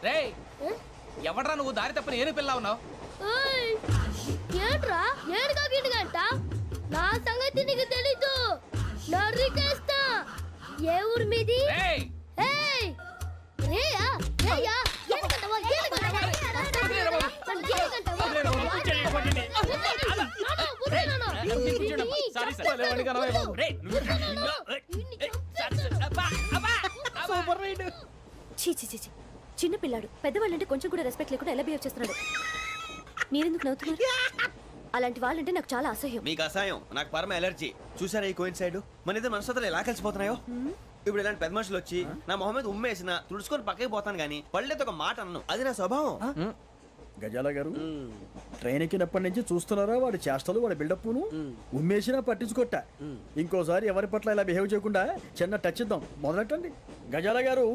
Speaker 3: రేయ్, ఎవడ్రా నువ్వు? దారి తప్పని ఏను పిల్ల ఉన్నావు?
Speaker 11: ఓయ్ ఏంట్రా ఏడుగా గిడుగంట? నా సంగతి నీకు తెలీదు. నరికేస్తా. ఏ ఊరు మీది?
Speaker 3: రేయ్,
Speaker 11: ఏయ్ రేయా రేయా ఏడుగంటవా ఏడుగంటవా
Speaker 9: చీ చీ చీ చీ. చిన్న పిల్లాడు. పెద్దవాళ్ళంటే కొంచెం కూడా రెస్పెక్ట్ లేకుండా ఎలా బిహేవ్ చేస్తున్నాడు. మీరెందుకు నవ్వుతున్నారు? అలాంటి వాళ్ళంటే నాకు చాలా అసహ్యం.
Speaker 2: మీకు అసహాయం, నాకు పరమ ఎలర్జీ. చూసారా ఈ కోయిన్సైడ్? మన ఇద్దరు మనసులు ఎలా కలిసిపోతున్నాయో. ఇప్పుడు ఇలాంటి పెద్ద మనుషులు వచ్చి నా మొహం మీద ఉమ్మేసిన తుడుచుకొని పక్కకి పోతాను కానీ పళ్ళేతో ఒక మాట అన్ను. అది నా స్వభావం.
Speaker 4: గజాల గారు ట్రైన్ ఎక్కినప్పటి నుంచి చూస్తున్నారా వాడి చేష్టలు, వాడి బిల్డప్ను. ఉమ్మేసినా పట్టించుకోట. ఇంకోసారి ఎవరి పట్ల ఇలా బిహేవ్ చేయకుండా చిన్న టచ్ ఇద్దాం. మొదలెట్టండి. గజాల గారు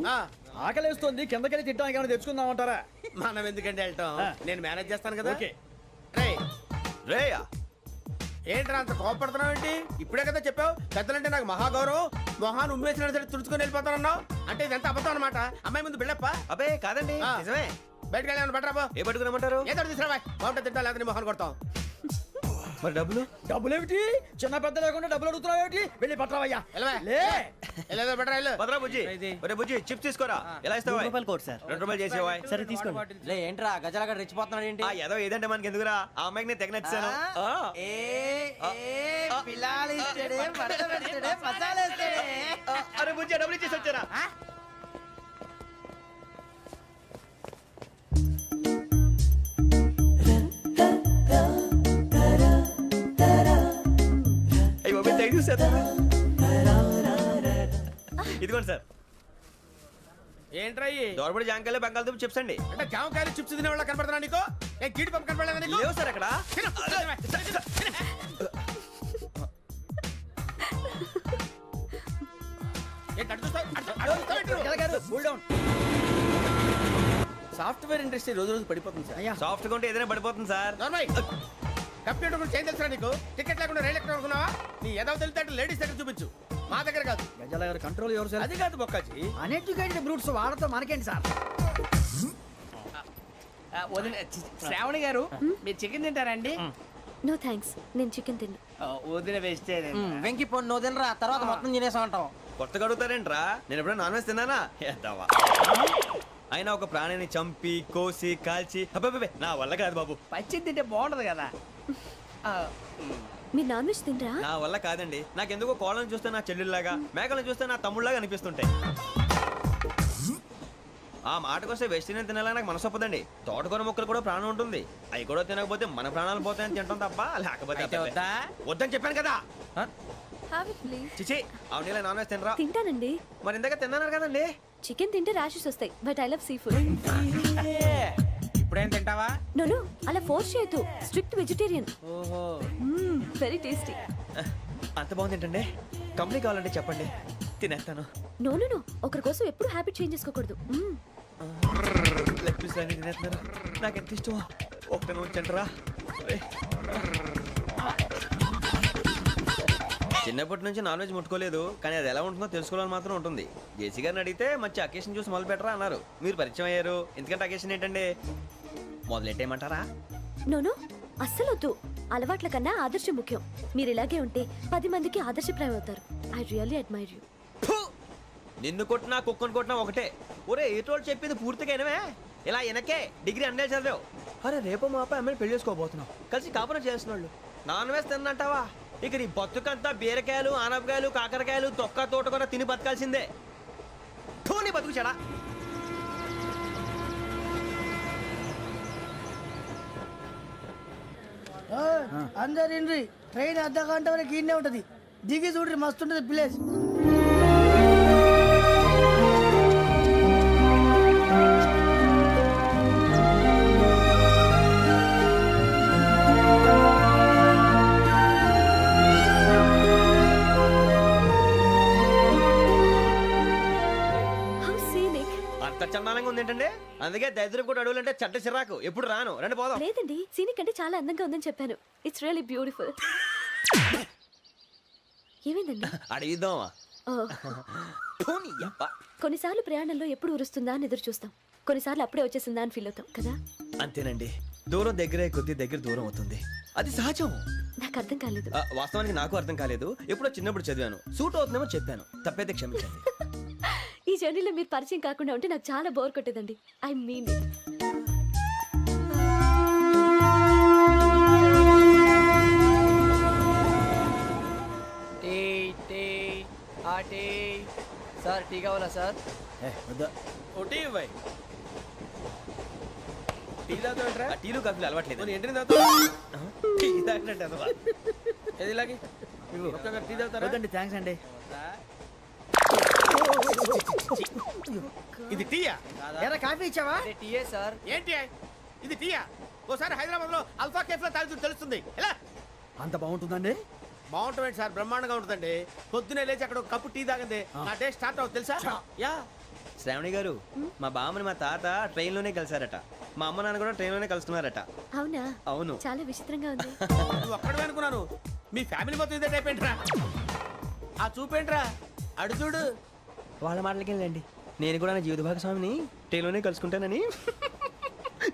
Speaker 4: ఆకలేస్తోంది, కిందకెళ్ళి తిట్టడానికి ఏమైనా తెచ్చుకుందామంటారా?
Speaker 7: మనం ఎందుకంటే వెళ్ళటం, నేను మేనేజ్ చేస్తాను కదా.
Speaker 4: ఓకే.
Speaker 7: రేయ్,
Speaker 2: రేయా
Speaker 7: ఏంట్రా అంత కోపడుతున్నావు ఏంటి? ఇప్పుడే కదా చెప్పావు పెద్దలంటే నాకు మహాగౌరవం. మొహాన్ని ఉమ్మేసిన సరే తుడుచుకొని వెళ్ళిపోతానన్నావు. అంటే ఇదంతా అబద్ధం అనమాట. అమ్మాయి ముందు బిల్డప్ప.
Speaker 2: అబ్బే కాదండి, నిజమే.
Speaker 7: బయటకు వెళ్ళి బట్రాబో.
Speaker 2: ఏ పట్టుకురమ్మంటారు?
Speaker 7: ఏదో తీసుకురా. బాగుంటుంది తింటా, లేదా మొహాన్ని కొడతాం.
Speaker 2: మరి డబ్బులు?
Speaker 4: డబ్బులు ఏమిటి? చిన్న పెద్ద లేకుండా డబ్బులు అడుగుతున్నావు ఏమిటి? వెళ్ళి పట్టరావయ్యా.
Speaker 7: వెళ్ళవా?
Speaker 4: లే
Speaker 7: వెళ్ళేదో బట్రా వెళ్ళు.
Speaker 2: భద్రా బుజ్జి. ఒరే బుజ్జి, చిప్స్ తీసుకోరా. ఎలా ఇస్తావా?
Speaker 10: Court sir.
Speaker 2: 2 రూపాయలు చేసేవా?
Speaker 10: సరే తీసుకోండి.
Speaker 4: లే ఏంట్రా గజాల గారు రెచ్చిపోతున్నాడు ఏంటి?
Speaker 2: ఆ ఏదో ఏదంటే మనకి ఎందుకురా? ఆ అమ్మాయికి నేను తెగ నచ్చాను. అరే బుజ్జి, డబ్బులు ఇచ్చేసి వచ్చారా? అయ్యో తెగ చూసారా? ఇదిగోండి సార్.
Speaker 7: ఏంట్రా ఇయి?
Speaker 2: దోరబడి జాంకాయలు బంగాళదుంప చిప్స్ అండి.
Speaker 7: అంటే జామకాయలు చిప్స్ తినే వాళ్ళ కనపడుతున్నా నీకు? ఏ గీడి పంప కనపడలేదా నీకు?
Speaker 2: లేవు సార్ అక్కడ.
Speaker 7: తిను, తిను. ఏంటి అటు చూస్తావు? అటు చూస్తావు ఏంటి నువ్వు?
Speaker 4: గజాల గారు కూల్ డౌన్.
Speaker 7: సాఫ్ట్వేర్ ఇండస్ట్రీ రోజు రోజు పడిపోతుంది సార్.
Speaker 4: అయ్యా
Speaker 2: సాఫ్ట్ గా ఉంటే ఏదైనా పడిపోతుంది సార్.
Speaker 7: నార్మల్ కంప్యూటర్ గురించి ఏం తెలుసా నీకు? టికెట్ లేకుండా రైలు ఎక్కడ అనుకున్నావా? నీ ఏదో తెలితే లేడీస్ దగ్గర చూపించు, మా దగ్గర కాదు.
Speaker 4: గజాల గారు కంట్రోల్ ఎవరు సార్?
Speaker 7: అది కాదు బొక్కాజీ.
Speaker 4: అన్ఎడ్యుకేటెడ్ బ్రూట్స్ వాడతో మనకేంటి సార్?
Speaker 3: శ్రావణి గారు, మీరు చికెన్ తింటారండి?
Speaker 9: నో థ్యాంక్స్, నేను చికెన్ తిన్నా.
Speaker 3: వదిన వేస్తే
Speaker 5: వెంకి పొన్ను నువ్వు తినరా, తర్వాత మొత్తం తినేసా ఉంటాం.
Speaker 2: కొత్తగా అడుగుతారేంట్రా? నేను ఎప్పుడైనా నాన్ వెజ్ తిన్నానా? ఎద్దావా. అయినా ఒక ప్రాణిని చంపి కోసి కాల్చి అబ్బబ్బే నా వల్ల కాదు బాబు.
Speaker 3: పచ్చి తింటే బాగుంటది కదా.
Speaker 9: మీరు నాన్ వెజ్ తినరా?
Speaker 2: నా వల్ల కాదండి. నాకెందుకో కోళ్ళని చూస్తే నా చెల్లెళ్ళలాగా, మేకలను చూస్తే నా తమ్ముళ్ళలాగా అనిపిస్తుంటాయి. ఆ మాటకొస్తే వెస్టిరియన్ తినాలని నాకు మనసు ఒప్పదండి. తోటకూర మొక్కలు కూడా ప్రాణం ఉంటుంది. అవి కూడా తినకపోతే మన ప్రాణాలు పోతాయని తింటాం తప్ప లేకపోతే
Speaker 7: వద్దా?
Speaker 2: వద్దని చెప్పాను కదా.
Speaker 9: Have it, please.
Speaker 2: చిచి అవునీ నాన్ వెజ్ తినరా?
Speaker 9: తింటానండి.
Speaker 2: మరి ఇందాక తిన్నాను కదండి.
Speaker 9: చికెన్ తింటే ర్యాషెస్ వస్తాయి, but I love sea food.
Speaker 3: ఎప్పుడైనా తింటావా?
Speaker 9: నోను అలా ఫోర్స్ చేయొద్దు. Strict vegetarian.
Speaker 3: ఓహో.
Speaker 9: Very tasty.
Speaker 2: అంత బాగుంది ఏంటండి? కంపెనీ కావాలంటే చెప్పండి, తినేస్తాను.
Speaker 9: నో ఒకరి కోసం ఎప్పుడు హ్యాబిట్ చేంజ్ చేసుకోకూడదు.
Speaker 2: లెగ్ పీస్ అన్ని తినేస్తున్నారు, నాకు ఎంత ఇష్టం. ఒకటే ఉంచండిరా. చిన్నప్పటి నుంచి నాన్ వెజ్ ముట్టుకోలేదు, కానీ అది ఎలా ఉంటుందో తెలుసుకోవాలని మాత్రం ఉంటుంది. జేసీ గారిని అడిగితే మంచి అకేషన్ చూసి మొదలు పెట్టరా అన్నారు. మీరు పరిచయం అయ్యారు, ఎందుకంటే అకేషన్ ఏంటండి? మొదలెట్టేయమంటారా?
Speaker 9: నోను అస్సలు వద్దు. అలవాట్ల కన్నా ఆదర్శం ముఖ్యం. మీరు ఇలాగే ఉంటే 10 మందికి ఆదర్శప్రాయం అవుతారు. I really admire you.
Speaker 2: నిన్ను కొట్టినా కుక్కను కొట్టినా ఒకటే. ఒరే ఏటోళ్ళు చెప్పింది పూర్తిగా వినవే. ఇలా వెనకే డిగ్రీ అన్నే చదివావు. అరే రేపు మా అబ్బాయి అమ్మాయిని పెళ్లి చేసుకోబోతున్నావు, కలిసి కాపురం చేసిన వాళ్ళు నాన్ వెజ్ తిన్నంటావా? ఇక నీ బతుకంతా బీరకాయలు, ఆనపకాయలు, కాకరకాయలు, తొక్క తోట కూడా తిని బతకాల్సిందే. నీ బతుకు చెడా.
Speaker 5: అందరు ఇండ్రి ట్రైన్ అర్ధ గంట వరకు ఇన్నే ఉంటది. దిగి చూడ్రి, మస్తు ఉంటది ప్లేస్.
Speaker 9: How scenic.
Speaker 2: అంత చందానంగా ఉంది ఏంటంటే? అందుకే దరిద్రం కూడా అడవులంటే చెడ్డ చిరాకు. ఎప్పుడు రాను, రండి పోదాం.
Speaker 9: లేదండి, సీనిక్ అంటే చాలా అందంగా ఉందని చెప్పాను. It's really beautiful. ఏమైందండి?
Speaker 2: అడిగిద్దామా?
Speaker 9: కొన్నిసార్లు ప్రయాణంలో ఎప్పుడు ఉరుస్తుందా అని ఎదురు చూస్తాం, కొన్నిసార్లు అప్పుడే వచ్చేసిందా అని ఫీల్ అవుతాం కదా.
Speaker 2: అంతేనండి, దూరం దగ్గరే కొద్ది దగ్గర దూరం అవుతుంది, అది సహజం.
Speaker 9: నాకు అర్థం కాలేదు.
Speaker 2: వాస్తవానికి నాకు అర్థం కాలేదు. ఎప్పుడో చిన్నప్పుడు చదివాను, సూట్ అవుతుందేమో చెప్పాను, తప్పైతే క్షమించండి.
Speaker 9: ఈ జర్నీలో మీరు పరిచయం కాకుండా ఉంటే నాకు చాలా బోర్ కొట్టేదండి. I mean it.
Speaker 5: Sir tea కావాలా సార్?
Speaker 3: ఒకటి ఇవ్వాయి. టీ తాగుతావేంట్రా?
Speaker 2: టీలు కాఫీలు అలవాట్లేదు.
Speaker 3: ఎంట్రీ తాగుతావా?
Speaker 2: టీ తాగినట్టు అదవా?
Speaker 3: ఏది ఇలాగే ఒక్కొక్కరు టీ తాగుతారా?
Speaker 5: థ్యాంక్స్ అండి.
Speaker 3: ఇది టీయా?
Speaker 5: ఎరా కాఫీ ఇచ్చావా?
Speaker 3: టీయే సార్. ఏంటి ఇది టీయా? ఓసారి హైదరాబాద్ లో అల్ఫా కేఫ్ లో తాగుతూ తెలుస్తుంది. ఎలా
Speaker 4: అంత బాగుంటుందండి?
Speaker 3: బాగుంటుంది సార్, బ్రహ్మాండంగా ఉంటుందండి. పొద్దునే లేచి అక్కడ ఒక కప్పు టీ తాగండి, నా డే స్టార్ట్ అవుతుంది తెలుసా? యా.
Speaker 2: శ్రావణి గారు, మా బామ్మని మా తాత ట్రైన్ లోనే కలిసారట, మా అమ్మ నాన్న కూడా ట్రైన్ లోనే కలుస్తున్నారట.
Speaker 9: అవునా?
Speaker 2: అవును.
Speaker 9: చాలా విచిత్రంగా ఉంది.
Speaker 3: నువ్వు ఒక్కడే అనుకున్నాను, మీ ఫ్యామిలీ మొత్తం ఇదే టైప్ ఏంట్రా? ఆ చూపేంట్రా, అడు చూడు.
Speaker 2: వాళ్ళ మాటలకి వెళ్ళండి, నేను కూడా నా జీవిత భాగస్వామిని ట్రైన్ లోనే కలుసుకుంటానని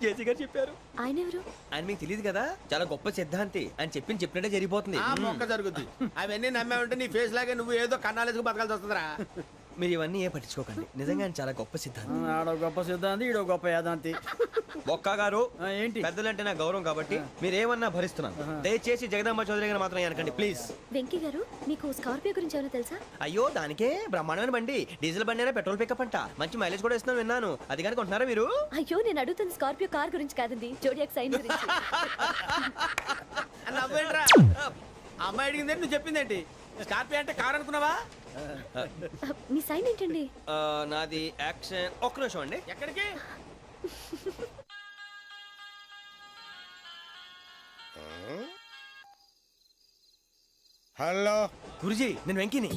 Speaker 2: జేసీ గారు చెప్పారు.
Speaker 9: ఆయన ఎవరు?
Speaker 2: ఆయన మీకు తెలియదు కదా, చాలా గొప్ప సిద్ధాంతి అని చెప్పినట్టే జరిగిపోతుంది.
Speaker 3: ఆ మొక్క జరుగుద్ది. అవన్నీ నమ్మే ఉంటే నీ ఫేస్ లాగే నువ్వు ఏదో కన్నాలేసుకు బతకాల్సి వస్తుందిరా.
Speaker 2: మీరు ఇవన్నీ ఏ పట్టించుకోకండి, నిజంగా ఆయన చాలా గొప్ప సిద్ధాంతి.
Speaker 4: ఆడో గొప్ప సిద్ధాంతి, ఈడో గొప్ప యాదాంతి.
Speaker 2: ఒక్క గారు
Speaker 4: ఏంటి?
Speaker 2: పెద్దలంటే నా గౌరవం కాబట్టి మీరు ఏమన్నా భరిస్తున్నాను. దయచేసి జగదాంబ చౌదరి గారు మాత్రం అనకండి ప్లీజ్.
Speaker 9: వెంకీ గారు, మీకు స్కార్పియో గురించి ఏమైనా తెలుసా?
Speaker 2: అయ్యో దానికే బ్రహ్మాండమైన బండి, డీజిల్ బండి అయినా పెట్రోల్ పికప్ అంట, మంచి మైలేజ్ కూడా ఇస్తున్నాను విన్నాను. అది కానీ కొంటున్నారా మీరు?
Speaker 9: అయ్యో నేను అడుగుతుంది స్కార్పియో కార్ గురించి కాదండి, జోడియాక్ సైన్ గురించి.
Speaker 3: నవ్వేంట్రా? అమ్మాయి అడిగింది నువ్వు చెప్పిందేంటి? స్కార్పియో అంటే కార్ అనుకున్నావా?
Speaker 9: మీ సైన్ ఏంటండి?
Speaker 2: నాది యాక్షన్. ఒక్క నిమిషం అండి.
Speaker 3: ఎక్కడికి?
Speaker 8: హలో
Speaker 2: గురుజీ, నేను వెంకిని.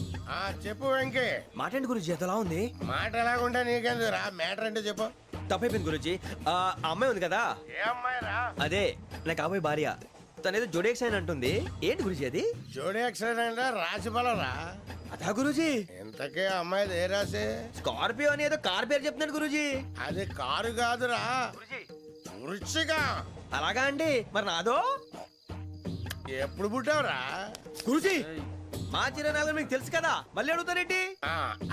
Speaker 8: చెప్పు వెంకీ.
Speaker 2: మాటండి గురుజీ, ఎంతలా ఉంది?
Speaker 8: మాట ఎలాగుంటా నీకెందుకు రా, మ్యాటర్ అంటే చెప్పు.
Speaker 2: తప్పైపోయింది గురుజీ. ఆ అమ్మాయి ఉంది కదా,
Speaker 8: ఏ అమ్మాయి రా?
Speaker 2: అదే నా కాబోయే భార్య. తనేదో జోడేక్ సైన్ అంటుంది. ఏంటి గురుజీ అది?
Speaker 8: జోడి యాక్సిడెంట్ రాసి బలరా?
Speaker 2: అదా గురుజీ.
Speaker 8: ఇంతకే అమ్మాయిది ఏ రాసి?
Speaker 2: స్కార్పియో అని ఏదో కార్ పేరు చెప్తున్నాడు గురుజీ.
Speaker 8: అది కారు కాదురా, వృచ్చిక.
Speaker 2: అలాగా అండి, మరి నాదో?
Speaker 8: ఎప్పుడు పుట్టావురా?
Speaker 2: గురుజీ మా చిరనాలు మీకు తెలుసు కదా, మళ్ళీ అడుగుతారేంటి?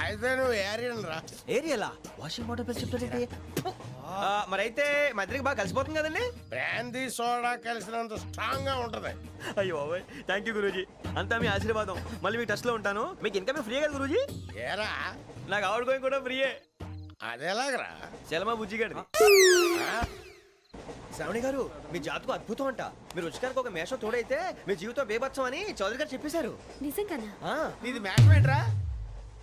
Speaker 8: అయితే నువ్వు ఏరియన్ రా.
Speaker 2: ఏరియలా? వాషింగ్ వాటర్ పేరు చెప్తారేంటి? మరైతే మా ఇద్దరికి బాగా కలిసిపోతుంది కదండి.
Speaker 8: బ్రాందీ సోడా కలిసినంత స్ట్రాంగ్ గా ఉంటది.
Speaker 2: అయ్యో థ్యాంక్ యూ గురూజీ, అంతా మీ ఆశీర్వాదం. మళ్ళీ మీకు టచ్ లో ఉంటాను. మీకు ఇన్కమ్ ఫ్రీ కదా గురూజీ?
Speaker 8: ఏరా
Speaker 2: నాకు అవుట్ గోయింగ్ కూడా ఫ్రీయే.
Speaker 8: అదేలాగరా?
Speaker 2: చలమా బుజ్జి గారిది. శ్రావణి గారు, మీ జాతకు అద్భుతం అంట. మీరు రుచికారికి ఒక మేషం తోడైతే మీ జీవితం బేబత్సం అని చౌదరి గారు చెప్పేశారు.
Speaker 9: నిజంగానా?
Speaker 3: నీది మ్యాచ్ ఏంట్రా?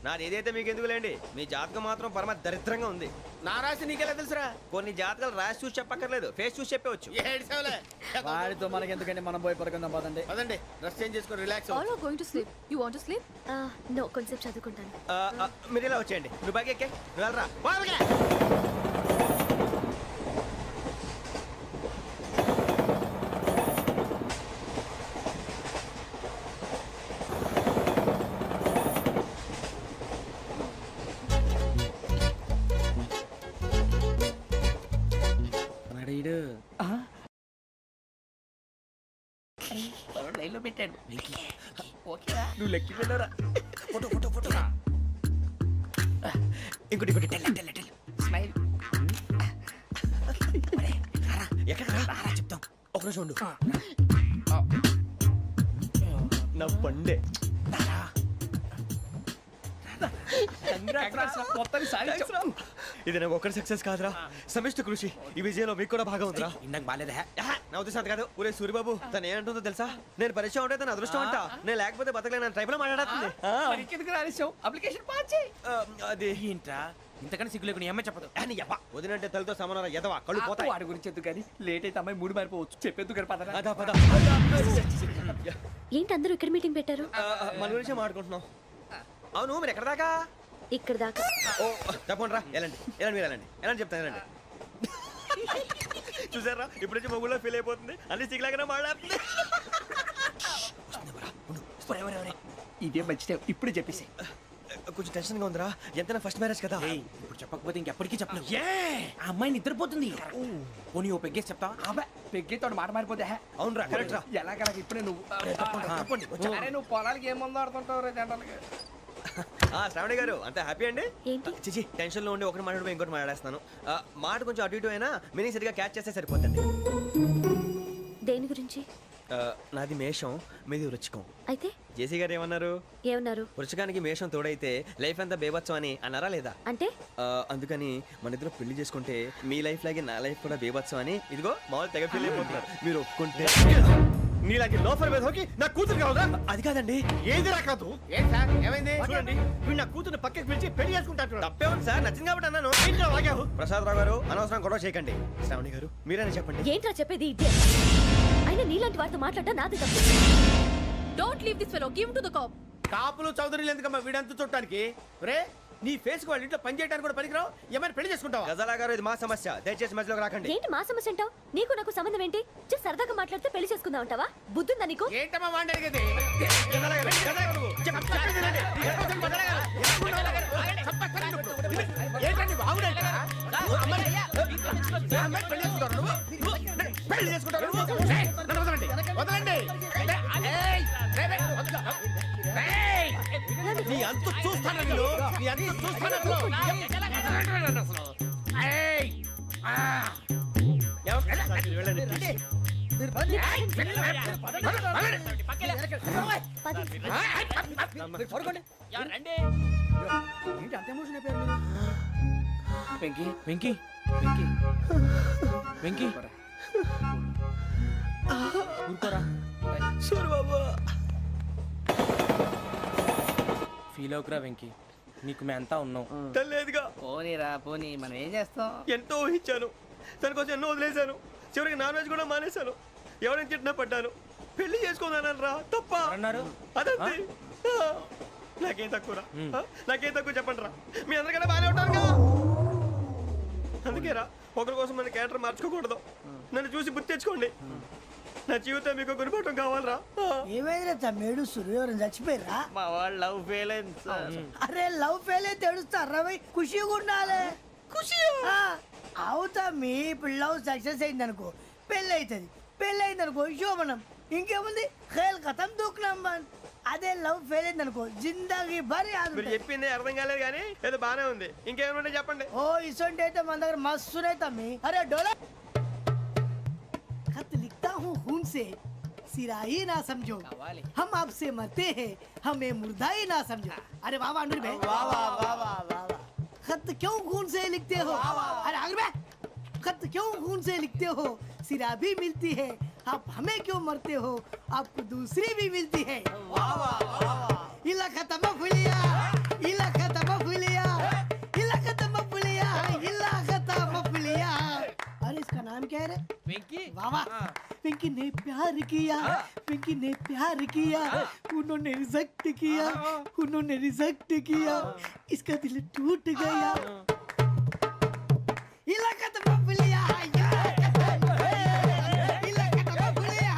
Speaker 2: నాది ఏదైతే మీకు ఎందుకులేండి, మీ జాతకం మాత్రం పరమ దరిద్రంగా ఉంది.
Speaker 7: నా రాసి నీకెలా తెలుసురా?
Speaker 2: కొన్ని జాతకాలు రాసి చూసి చెప్పక్కర్లేదు, ఫేస్ చూసి చెప్పవచ్చు.
Speaker 7: ఏడ్చావులే.
Speaker 4: వాడితో మనకి ఎందుకండి, మనం పోయి పడుకుందాం పదండి.
Speaker 7: పదండి, డ్రెస్ చేంజ్ చేసుకొని relax
Speaker 9: all are going to sleep. You want to sleep? No, కొంచెం చదువుకుంటాను.
Speaker 2: మీరు ఇలా వచ్చేయండి. నువ్వు బాగా ఎక్కే, నువ్వు వెళ్ళరా.
Speaker 3: లైన్లో పెట్టాడు. ఓకేరా?
Speaker 2: నువ్వు లెక్కి వెళ్ళరా. Photo photo photo. ఇంకోటి ఇంకోటి. Tell
Speaker 3: smile.
Speaker 2: ఎక్కడ రా చెప్తాం. ఒక నిమిషం ఉండు. నా పండే. ఇది నాకు ఒక్కరి సక్సెస్ కాదురా, సమిష్టి కృషి. ఈ విజయంలో మీకు కూడా భాగం ఉందిరా.
Speaker 3: ఇందాక బాగాలేదా?
Speaker 2: నా ఉద్దేశం అంత కాదు. ఊరే సూర్యబాబు తను ఏమంటుందో తెలుసా? నేను పరిచయం ఉంటే తన అదృష్టం అంట. నేను లేకపోతే బతకలేను ట్రైబ్ లో మాట్లాడుతుంది.
Speaker 3: ఎందుకు రాలేసావు? అప్లికేషన్ పాస్ చేయి.
Speaker 2: అది
Speaker 3: ఏంట్రా ఇంతకన్నా సిగ్గు లేకుండా ఏమై చెప్పదు.
Speaker 2: వదినంటే తలతో సమానం ఎదవా, కళ్ళు పోతాయి.
Speaker 3: వాడి గురించి ఎందుకు కానీ లేట్ అయితే అమ్మాయి మూడు మారిపోవచ్చు. చెప్పేందుకు గారు పద.
Speaker 2: అదా పద.
Speaker 9: ఏంటి అందరూ ఇక్కడ మీటింగ్ పెట్టారు?
Speaker 2: మన గురించే మాట్లాడుకుంటున్నాం. అవును, మీరు ఎక్కడ దాకా?
Speaker 9: ఇక్కడ దాకా.
Speaker 2: ఓ తప్పకుండా రా, వెళ్ళండి వెళ్ళండి, మీరు వెళ్ళండి వెళ్ళండి, చెప్తాను వెళ్ళండి. చూసారా, ఇప్పుడు నుంచి మొగుల్లో ఫీల్ అయిపోతుంది. అన్ని సిగ్లాగానే మాట్లాడుతుంది.
Speaker 3: ఇదే మంచి టైం, ఇప్పుడు చెప్పేసి.
Speaker 2: కొంచెం టెన్షన్ గా ఉందిరా, ఎంతైనా ఫస్ట్ మ్యారేజ్ కదా.
Speaker 3: ఇప్పుడు చెప్పకపోతే ఇంకెప్పటికీ చెప్పను. ఆ అమ్మాయి నిద్రపోతుంది. పోనీ ఓ పెగ్గేసి చెప్తా. పెగ్గేతో మాట మారిపోతే.
Speaker 2: అవునురా, కరెక్ట్ రా.
Speaker 3: ఎలాగలాగ ఇప్పుడే నువ్వు అరే నువ్వు పొలాలకి ఏం ముందు ఆడుతుంటావు రే జనరల్గా.
Speaker 2: శ్రావణి గారు అంత హ్యాపీ అండి?
Speaker 9: ఏంటి?
Speaker 2: చిచి, టెన్షన్ లో ఉండి ఒకటి మాట్లాడిపోయి ఇంకోటి మాట్లాడేస్తాను. మాట కొంచెం అటు ఇటు అయినా మీనింగ్ సరిగా క్యాచ్ చేస్తే సరిపోతుంది.
Speaker 9: దేని గురించి?
Speaker 2: నాది మేషం, మీది వృచ్చికం.
Speaker 9: అయితే
Speaker 2: జేసీ గారు ఏమన్నారు?
Speaker 9: ఏమన్నారు?
Speaker 2: వృచ్చికానికి మేషం తోడైతే లైఫ్ అంతా బేబత్సం అని అన్నారా లేదా?
Speaker 9: అంటే
Speaker 2: అందుకని మన ఇద్దరు పెళ్లి చేసుకుంటే మీ లైఫ్ లాగే నా లైఫ్ కూడా బేబత్సం అని ఇదిగో మామూలు తెగ ఫీల్ అయిపోతున్నారు. మీరు ఒప్పుకుంటే నీలాంటి లోఫర్ మీద హోకి నా కూతురు కావదా? అది కాదండి.
Speaker 7: ఏది రాకదు. ఏం సార్ ఏమైంది?
Speaker 2: చూడండి, వీడు నా కూతురు పక్కకి పిలిచి పెళ్లి చేసుకుంటాడు. తప్పే ఉంది సార్, నచ్చింది కాబట్టి అన్నాను. ప్రసాద్ రావు గారు అనవసరం గొడవ చేయకండి. శ్రావణి గారు మీరైనా చెప్పండి.
Speaker 9: ఏంట్రా చెప్పేది? ఇదే అయినా నీలాంటి వారితో మాట్లాడటం నాది తప్పు. Don't leave this fellow, give to the cop.
Speaker 7: కాపులు చౌదరులు ఎందుకమ్మా వీడంతా చూడటానికి? రే నీ ఫేస్ కు వాళ్ళ ఇంట్లో పని చేయడానికి కూడా పనికిరావు. ఏమైనా పెళ్లి చేసుకుంటావా?
Speaker 2: గజాలా గారు, ఇది మా సమస్య, దయచేసి మధ్యలోకి రాకండి.
Speaker 9: ఏంటి మా సమస్య అంటావు? నీకు నాకు సంబంధం ఏంటి? జస్ట్ సరదాగా మాట్లాడితే పెళ్లి చేసుకుందాం అంటావా? బుద్ధుందా నీకు?
Speaker 7: ఏంటమ్మా వాడి అడిగేది? ఏంటండి బాగుండేట? పెళ్లి చేసుకుంటారు. వదలండి. నీ అంత చూస్తాను, నీ అంత చూస్తాను.
Speaker 3: వెంకీ వెంకీ వెంకీ వెంకీ ఊరుకోరా.
Speaker 2: సూర్యబాబు
Speaker 3: ఫీల్ అవుకురా వెంకీ, నీకు మేమంతా ఉన్నాం.
Speaker 2: తెలియదుగా.
Speaker 5: పోనీరా పోనీ, మనం ఏం చేస్తాం?
Speaker 2: ఎంతో ఊహించాను, తన కోసం ఎన్నో వదిలేశాను. చివరికి నాన్ వెజ్ కూడా మానేశాను. ఎవరైనా తిట్టినా పడ్డాను. పెళ్లి చేసుకున్నాను రా, తప్ప
Speaker 3: అన్నారు.
Speaker 2: అదంతే. నాకేం తక్కువ, నాకేం తక్కువ చెప్పండి రా. మీ అందరికన్నా బాగానే ఉంటారుగా. అందుకేరా ఒకరి కోసం మన క్యారెక్టర్ మార్చుకోకూడదు. నన్ను చూసి గుర్తు తెచ్చుకోండి. నా జీవితం మీకు గురిపటం కావాలరా.
Speaker 5: ఏమైందిరా తమ్మేడు? సూర్యవరం చచ్చిపోయిరా?
Speaker 3: మా వాళ్ళు లవ్ ఫెయిల్ అయింది సార్.
Speaker 5: అరే లవ్ ఫెయిల్ అయితే ఏడుస్తారా? ఖుషిగా ఉండాలి. ఖుషి అవుతా. మీ ఇప్పుడు లవ్ సక్సెస్ అయింది అనుకో, పెళ్ళి అవుతుంది. పెళ్ళి అయింది అనుకో శోభనం. ఇంకేముంది, ఖేల్ కథం దూకునాం బాన్. అదే లవ్ ఫెయిల్ అయింది అనుకో జిందాగీ భారీ.
Speaker 2: మీరు చెప్పింది అర్థం కాలేదు కానీ ఏదో బానే ఉంది. ఇంకేమైనా చెప్పండి.
Speaker 5: ఓ ఇసొంటి అయితే మన దగ్గర మస్తునే తమ్మి. అరే డోలా खत लिखता हूँ खून से, सिरा ही ना समझो, हम आपसे मरते हैं, हमें मुर्दा ही ना समझो. अरे वाह वाह अनुर भाई, वाह वाह वाह वाह वाह. खत क्यों खून से लिखते हो? अरे अनुर भाई, खत क्यों खून से लिखते हो? सिरा भी मिलती है, आप हमें क्यों मरते हो? आपको दूसरी भी मिलती है. वाह वाह वाह. इला खत्म फुलिया, इला
Speaker 3: వెంకీ
Speaker 5: वाह वाह पिंकी ने प्यार किया पिंकी ने प्यार किया उन्होंने रिजेक्ट किया उन्होंने रिजेक्ट किया इसका दिल टूट गया इलाका तो बबलिया इलाका तो बबलिया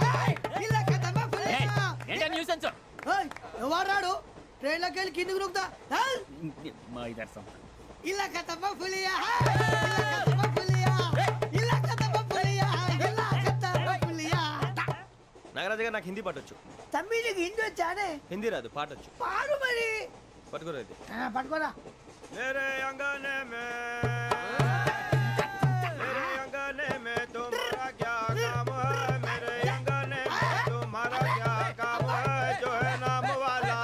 Speaker 5: इलाका तो बबलिया
Speaker 3: ఏంటా న్యూసెన్స్
Speaker 5: ఓయ్ ఎవరాడు ట్రైన్ లోకి వెళ్ళి కిందకి నొక్కుతా
Speaker 3: మా ఇదర్శం
Speaker 5: ఇలాకా तो बबलिया इलाका तो बबलिया इलाका तो बबलिया इलाका तो बबलिया
Speaker 2: నాగరాజు గారు నాకు హిందీ పాటొచ్చు.
Speaker 5: తమ్మి నీకు హిందీ వచ్చానే
Speaker 2: హిందీ రాదు, పాటొచ్చు.
Speaker 5: పాడు మరి
Speaker 2: పట్టుకోరు అయితే.
Speaker 5: పట్టుకోరా
Speaker 2: मेरे अंगने में मेरे अंगने में तुम्हारा क्या काम है मेरे अंगने में तुम्हारा क्या काम है जो है नाम वाला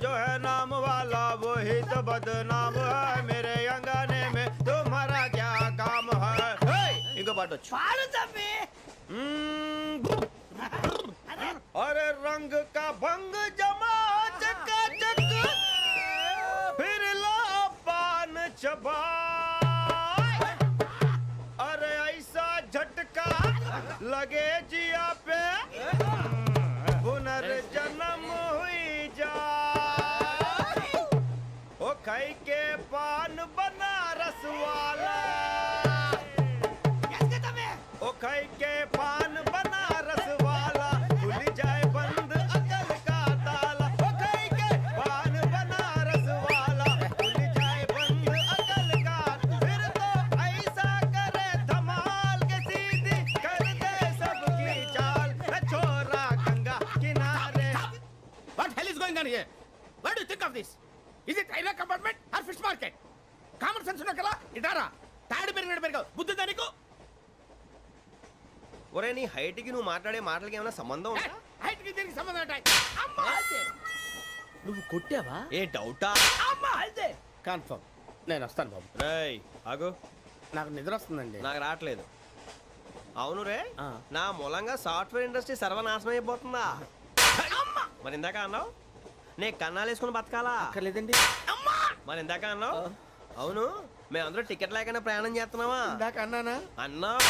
Speaker 2: जो है नाम वाला वही तो बदनाम है मेरे अंगने में तुम्हारा क्या काम है इनको पाटो
Speaker 5: పాడు తమ్మి
Speaker 2: अरे रंग का भंग जमा चकाचक फिर ला पान चबा अरे ऐसा झटका लगे जिया पे पुनर्जन्म हुई जा ओ खाई के पान बनारस वाला ओ खाई के पान बनारस वाला खुल जाए बंद अकल का ताला ओ खाई के पान बनारस वाला खुल जाए बंद अकल का फिर तो ऐसा करे धमाल के सीधी कर दे सबकी चाल छोरा गंगा किनारे
Speaker 7: What hell is going on here? What do you think of this? Is it railway compartment or fish market? Common sense ఉన్నా కదా ఇటారా తాడు పెరిగావు బుద్ధి దానికి
Speaker 2: ఒరే నీ హైట్ కి నువ్వు మాట్లాడే మాటలకి ఏమైనా సంబంధం ఉందా
Speaker 7: హైట్ కి దీనికి సంబంధం ఉంటాయి అమ్మా
Speaker 3: నువ్వు కొట్టావా?
Speaker 2: ఏ డౌటా
Speaker 7: అమ్మా అయితే కన్ఫర్మ్ నేను వస్తాను బాబు
Speaker 2: రేయ్ ఆగు
Speaker 7: నాకు నిద్ర వస్తుందండి
Speaker 2: నాకు రావట్లేదు అవును రే నా మూలంగా సాఫ్ట్వేర్ ఇండస్ట్రీ సర్వనాశనం అయిపోతుందా మరి ఇందాక అన్నావు నే కన్నాలు వేసుకుని బతకాలా
Speaker 7: అక్కర్లేదండి
Speaker 2: మరి ఇందాక అన్నావు అవును మేమందరూ టికెట్ లేకుండా ప్రయాణం చేస్తున్నావా
Speaker 7: ఇందాక అన్నానా
Speaker 2: అన్నావు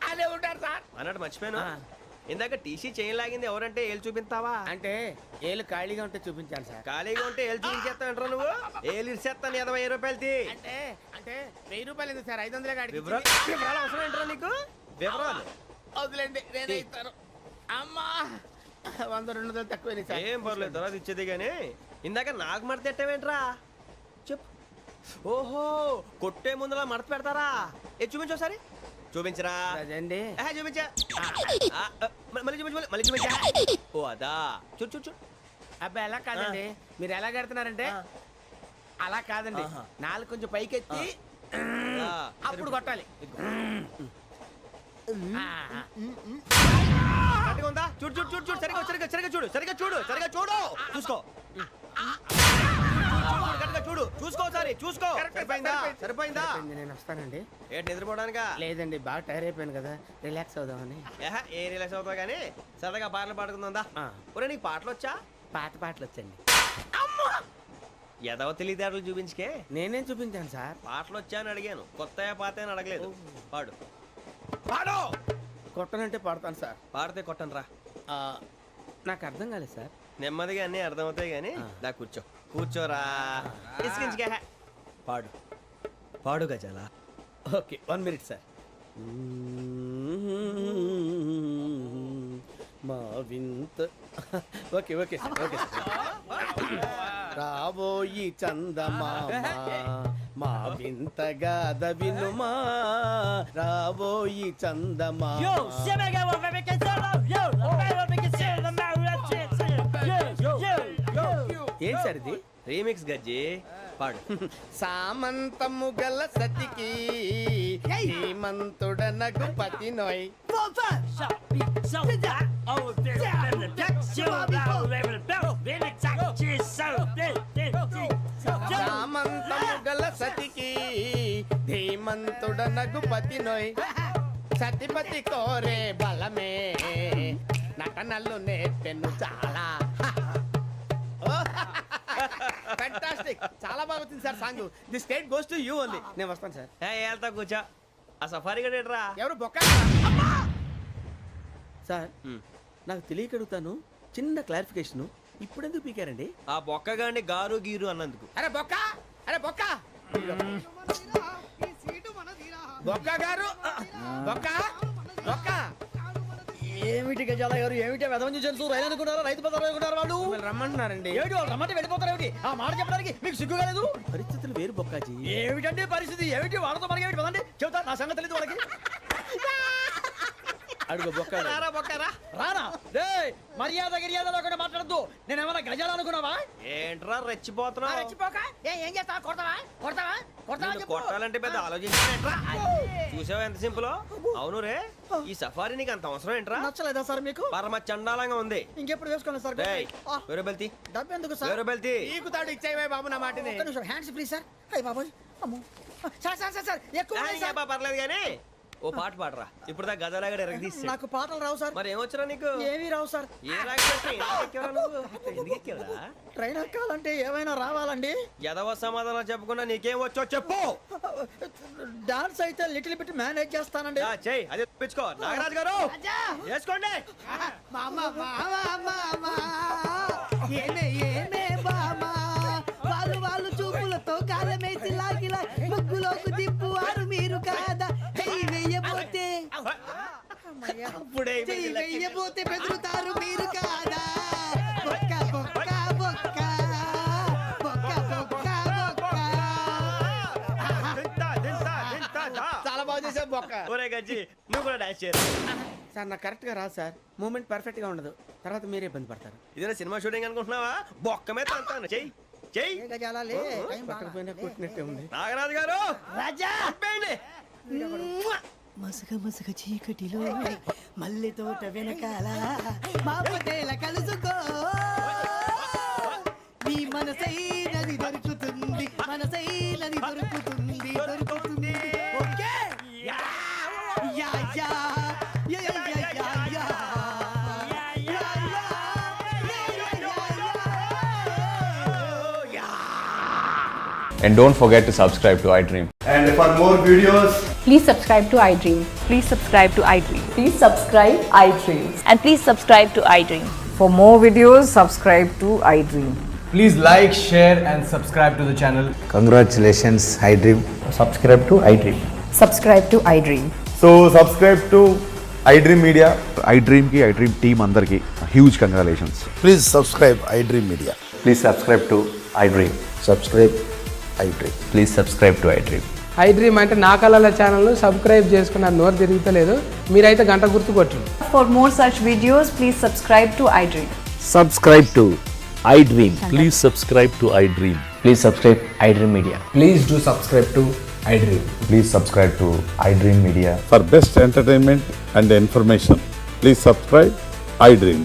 Speaker 7: అదే ఉంటారు సార్
Speaker 2: అన్నట్టు మర్చిపోయాను ఇందాక టీసీ చేయి లాగింది ఎవరంటే ఏళ్ళు చూపిస్తావా
Speaker 7: అంటే ఏళ్ళు ఖాళీగా ఉంటే చూపించాను సార్
Speaker 2: ఖాళీగా ఉంటే ఏళ్ళు చూపించేస్తానంటారా నువ్వు ఏళ్ళు ఇచ్చేస్తాను 20 రూపాయలది
Speaker 7: అంటే అంటే 1000 రూపాయలు ఎందుకు సార్ 500 కాడికి
Speaker 2: వివరాలు అవసరం ఏంటరా నీకు వివరాలు
Speaker 7: వదిలేండి నేనే ఇస్తాను అమ్మా 100 200 తక్కువ సార్
Speaker 2: ఏం పర్లేదు తర్వాత ఇచ్చేది కానీ ఇందాక నాకు మడత ఎట్టవేంట్రా చెప్పు ఓహో కొట్టే ముందులా మడత పెడతారా ఏ చూపించు ఒకసారి చూపించరా
Speaker 7: అదండి
Speaker 2: చూపించా మళ్ళీ చూపించు మళ్ళీ చూపించా ఓ అదా చూడు చూడు చూడు
Speaker 7: అబ్బాయి ఎలా కాదండి మీరు ఎలా కడుతున్నారంటే అలా కాదండి నాలుగు కొంచెం పైకెత్తి అప్పుడు కొట్టాలి
Speaker 2: కరెక్ట్గా ఉందా చూడు చూడు చూడు చూడు సరిగా సరిగా సరిగా చూడు సరిగా చూడు సరిగా చూడు చూసుకో కరెక్ట్గా చూడు చూసుకో సారి చూసుకో సరిపోయిందా సరిపోయిందా
Speaker 7: నేను వస్తానండి
Speaker 2: ఏంటి నిద్రపోవడానికా
Speaker 7: లేదండి బాగా టైర్ అయిపోయాను కదా రిలాక్స్ అవుదామని
Speaker 2: ఏ రిలాక్స్ అవుతావు కానీ సరదాగా పాటలు పాడుకుందా ఒరే నీకు పాటలు వచ్చా
Speaker 7: పాత పాటలు వచ్చండి
Speaker 2: ఎదవ తెలివితేటలు చూపించుకే
Speaker 7: నేనేం చూపించాను సార్
Speaker 2: పాటలు వచ్చా అని అడిగాను కొత్త పాత అని అడగలేదు పాడు
Speaker 7: పాడు కొట్టనంటే పాడతాను సార్
Speaker 2: పాడితే కొట్టను రా
Speaker 7: నాకు అర్థం కాలేదు సార్
Speaker 2: నెమ్మదిగా అన్నీ అర్థమవుతాయి కానీ దా కూర్చో కూర్చోరా ఇసుకించుకే పాడు పాడు గజాల
Speaker 7: ఓకే 1 మినిట్ సార్ మా వింత okay okay sir okay sir రాబోయి చందమామ మా వింతగా దవినుమా రాబోయి చందమామ ఏంటి సార్ ఇది
Speaker 2: రీమిక్స్ గజ్జి పాడు
Speaker 7: సామంతము గల సతికి హేమంతుడనగు పతి నోయ్ సామంతము గల సతికి ధీమంతుడనగు పతి నోయ్ సతిపతి కోరే బలమే నటనలు నేర్పెను చాలా ఫ్యాంటాస్టిక్ చాలా బాగా వచ్చింది sir song the state goes to you only నేను వస్తాను సార్
Speaker 2: వెళ్తా కూర్చో ఆ సఫారీ గడేట్రా
Speaker 3: ఎవరు బొక్క సార్ నాకు తెలియక అడుగుతాను, చిన్న క్లారిఫికేషన్. ఇప్పుడు ఎందుకు పీకారండి?
Speaker 2: ఆ బొక్కగాండి గారు గీరు అన్నందుకు.
Speaker 3: అరే బొక్క, అరే బొక్క, బొక్క గారు, బొక్క బొక్క.
Speaker 4: ఏమిటి గజాల గారు, ఏమిటి వెదవని చూసారు? రైలు అనుకున్నారా, రైతు బజార్ అనుకున్నారు వాళ్ళు?
Speaker 3: మిమ్మల్ని రమ్మంటున్నారండి.
Speaker 4: ఏమిటి వాళ్ళు రమ్మంటే వెళ్ళిపోతారు? ఏమిటి ఆ మాట చెప్పడానికి మీకు సిగ్గు కాలేదు?
Speaker 3: పరిస్థితులు వేరు బొక్కాజీ.
Speaker 4: ఏమిటండి పరిస్థితి? ఏమిటి వాళ్ళతో మనకి ఏమిటి పదండి చెబుతా, నా సంగతి తెలియదు వాళ్ళకి.
Speaker 3: అడుగు బొక్క.
Speaker 2: రారా బొక్కరా.
Speaker 4: రానా రే, మర్యాద గిర్యాద లేకుండా మాట్లాడద్దు. నేను ఏమైనా గజాలు అనుకున్నావా?
Speaker 2: ఏంట్రా రెచ్చిపోతున్నావు?
Speaker 4: రెచ్చిపోక ఏం చేస్తావా? కొడతావా కొడతావా కొడతావా
Speaker 2: నిన్ను
Speaker 4: చెప్పు.
Speaker 2: కొట్టాలంటే పెద్ద ఆలోచించానేంట్రా. చూసావా ఎంత సింపుల్? అవును రే, ఈ సఫారీ నీకు అంత అవసరం ఏంట్రా?
Speaker 4: నచ్చలేదా సార్ మీకు?
Speaker 2: పరమ చండాలంగా ఉంది.
Speaker 4: ఇంకెప్పుడు వేసుకోండి సార్.
Speaker 2: డేయ్, వేరే బెల్తి,
Speaker 4: డబ్బు ఎందుకు సార్?
Speaker 2: వేరే బెల్తి.
Speaker 3: నీకు తాడు ఇచ్చేవే బాబు నా మాటని.
Speaker 4: ఒక్క నిమిషం, హ్యాండ్స్ ప్లీజ్ సార్. అయ్య బాబోయ్, అమ్మో. సార్ సార్ సార్ సార్ ఎక్కువ ఉన్నాయి సార్.
Speaker 2: పర్లేదు కానీ ఓ పాట పాడరా. ఇప్పుడు దా గదలాగడ ఎరగదీసి.
Speaker 4: నాకు పాటలు రావు సార్.
Speaker 2: మరి ఏమొచ్చరా నీకు?
Speaker 4: ఏమీ రావు సార్.
Speaker 2: ఏ రాకపోతే ఎందుకు ఎక్కేవరా?
Speaker 4: ట్రైన్ ఎక్కాలంటే ఏమైనా రావాలండి.
Speaker 2: ఎదవ సమాధానం చెప్పకుండా నీకేం వచ్చో చెప్పు.
Speaker 4: డాన్స్ అయితే లిటిల్ బిట్ మేనేజ్ చేస్తానండి.
Speaker 2: చెయ్యి, అదే తెప్పించుకో. నాగరాజు గారు వేసుకోండి.
Speaker 5: మామా మామా మామా ఏమే ఏమే బామా, వాళ్ళు వాళ్ళు చూపులతో కాలమేసి లాగిలా ముగ్గులోకి దిప్పువారు మీరు కాదా? చెయ్యి వెయ్యబోతే చెయ్యి వెయ్యబోతే బెదురుతారు మీరు కాదా? బొక్క బొక్క బొక్క బొక్క బొక్క బొక్క.
Speaker 3: చాలా బాగా చేసావు బొక్క.
Speaker 2: ఒరే గజ్జి, నువ్వు కూడా డాన్స్ చేయరు.
Speaker 3: సార్ నాకు కరెక్ట్ గా రాదు సార్. మూమెంట్ పర్ఫెక్ట్ గా ఉండదు, తర్వాత మీరే ఇబ్బంది పడతారు.
Speaker 2: ఇదేనా సినిమా షూటింగ్ అనుకుంటున్నావా? బొక్క మీద అంటాను. చెయ్యి చెయ్యి.
Speaker 4: ఏ గజాలాలే, టైం బాగా.
Speaker 3: పక్కన కొట్టినట్టే ఉంది.
Speaker 2: నాగరాజు గారు
Speaker 4: రాజా
Speaker 2: ఆపేయండి.
Speaker 5: మసక మసక చీకటిలో మల్లె తోట వెనకాల మా పటేల కలుసుకో, నీ మనసైనది దొరుకుతుంది, మనసైనది దొరుకుతుంది, దొరుకుతుంది. Okay yeah yeah yeah yeah yeah yeah yeah yeah.
Speaker 12: And don't forget to subscribe to iDream.
Speaker 6: And for more videos,
Speaker 1: Please subscribe to iDream. Please subscribe to iDream.
Speaker 13: Please subscribe iDream.
Speaker 9: And please subscribe to iDream.
Speaker 13: For more videos, subscribe to iDream.
Speaker 12: Please like, share, and subscribe to the channel.
Speaker 6: congratulations, iDream.
Speaker 12: Subscribe to iDream.
Speaker 13: Subscribe to iDream.
Speaker 6: So subscribe to iDream Media.
Speaker 12: iDream ki iDream team अंदर की huge congratulations.
Speaker 8: Please subscribe iDream Media.
Speaker 12: Please subscribe to iDream.
Speaker 8: Subscribe iDream.
Speaker 12: Please subscribe to iDream.
Speaker 13: iDream అంటే నా కళల channel subscribe చేసుకున్న నోరు తిరుగుతలేదు. మీరైతే గంట గుర్తు కొట్టండి. For more such videos, please subscribe to iDream.
Speaker 6: Subscribe to iDream. Please subscribe to iDream.
Speaker 12: Please subscribe iDream Media.
Speaker 13: Please do subscribe to iDream.
Speaker 12: Please subscribe to iDream Media.
Speaker 8: For best entertainment and information, please subscribe iDream.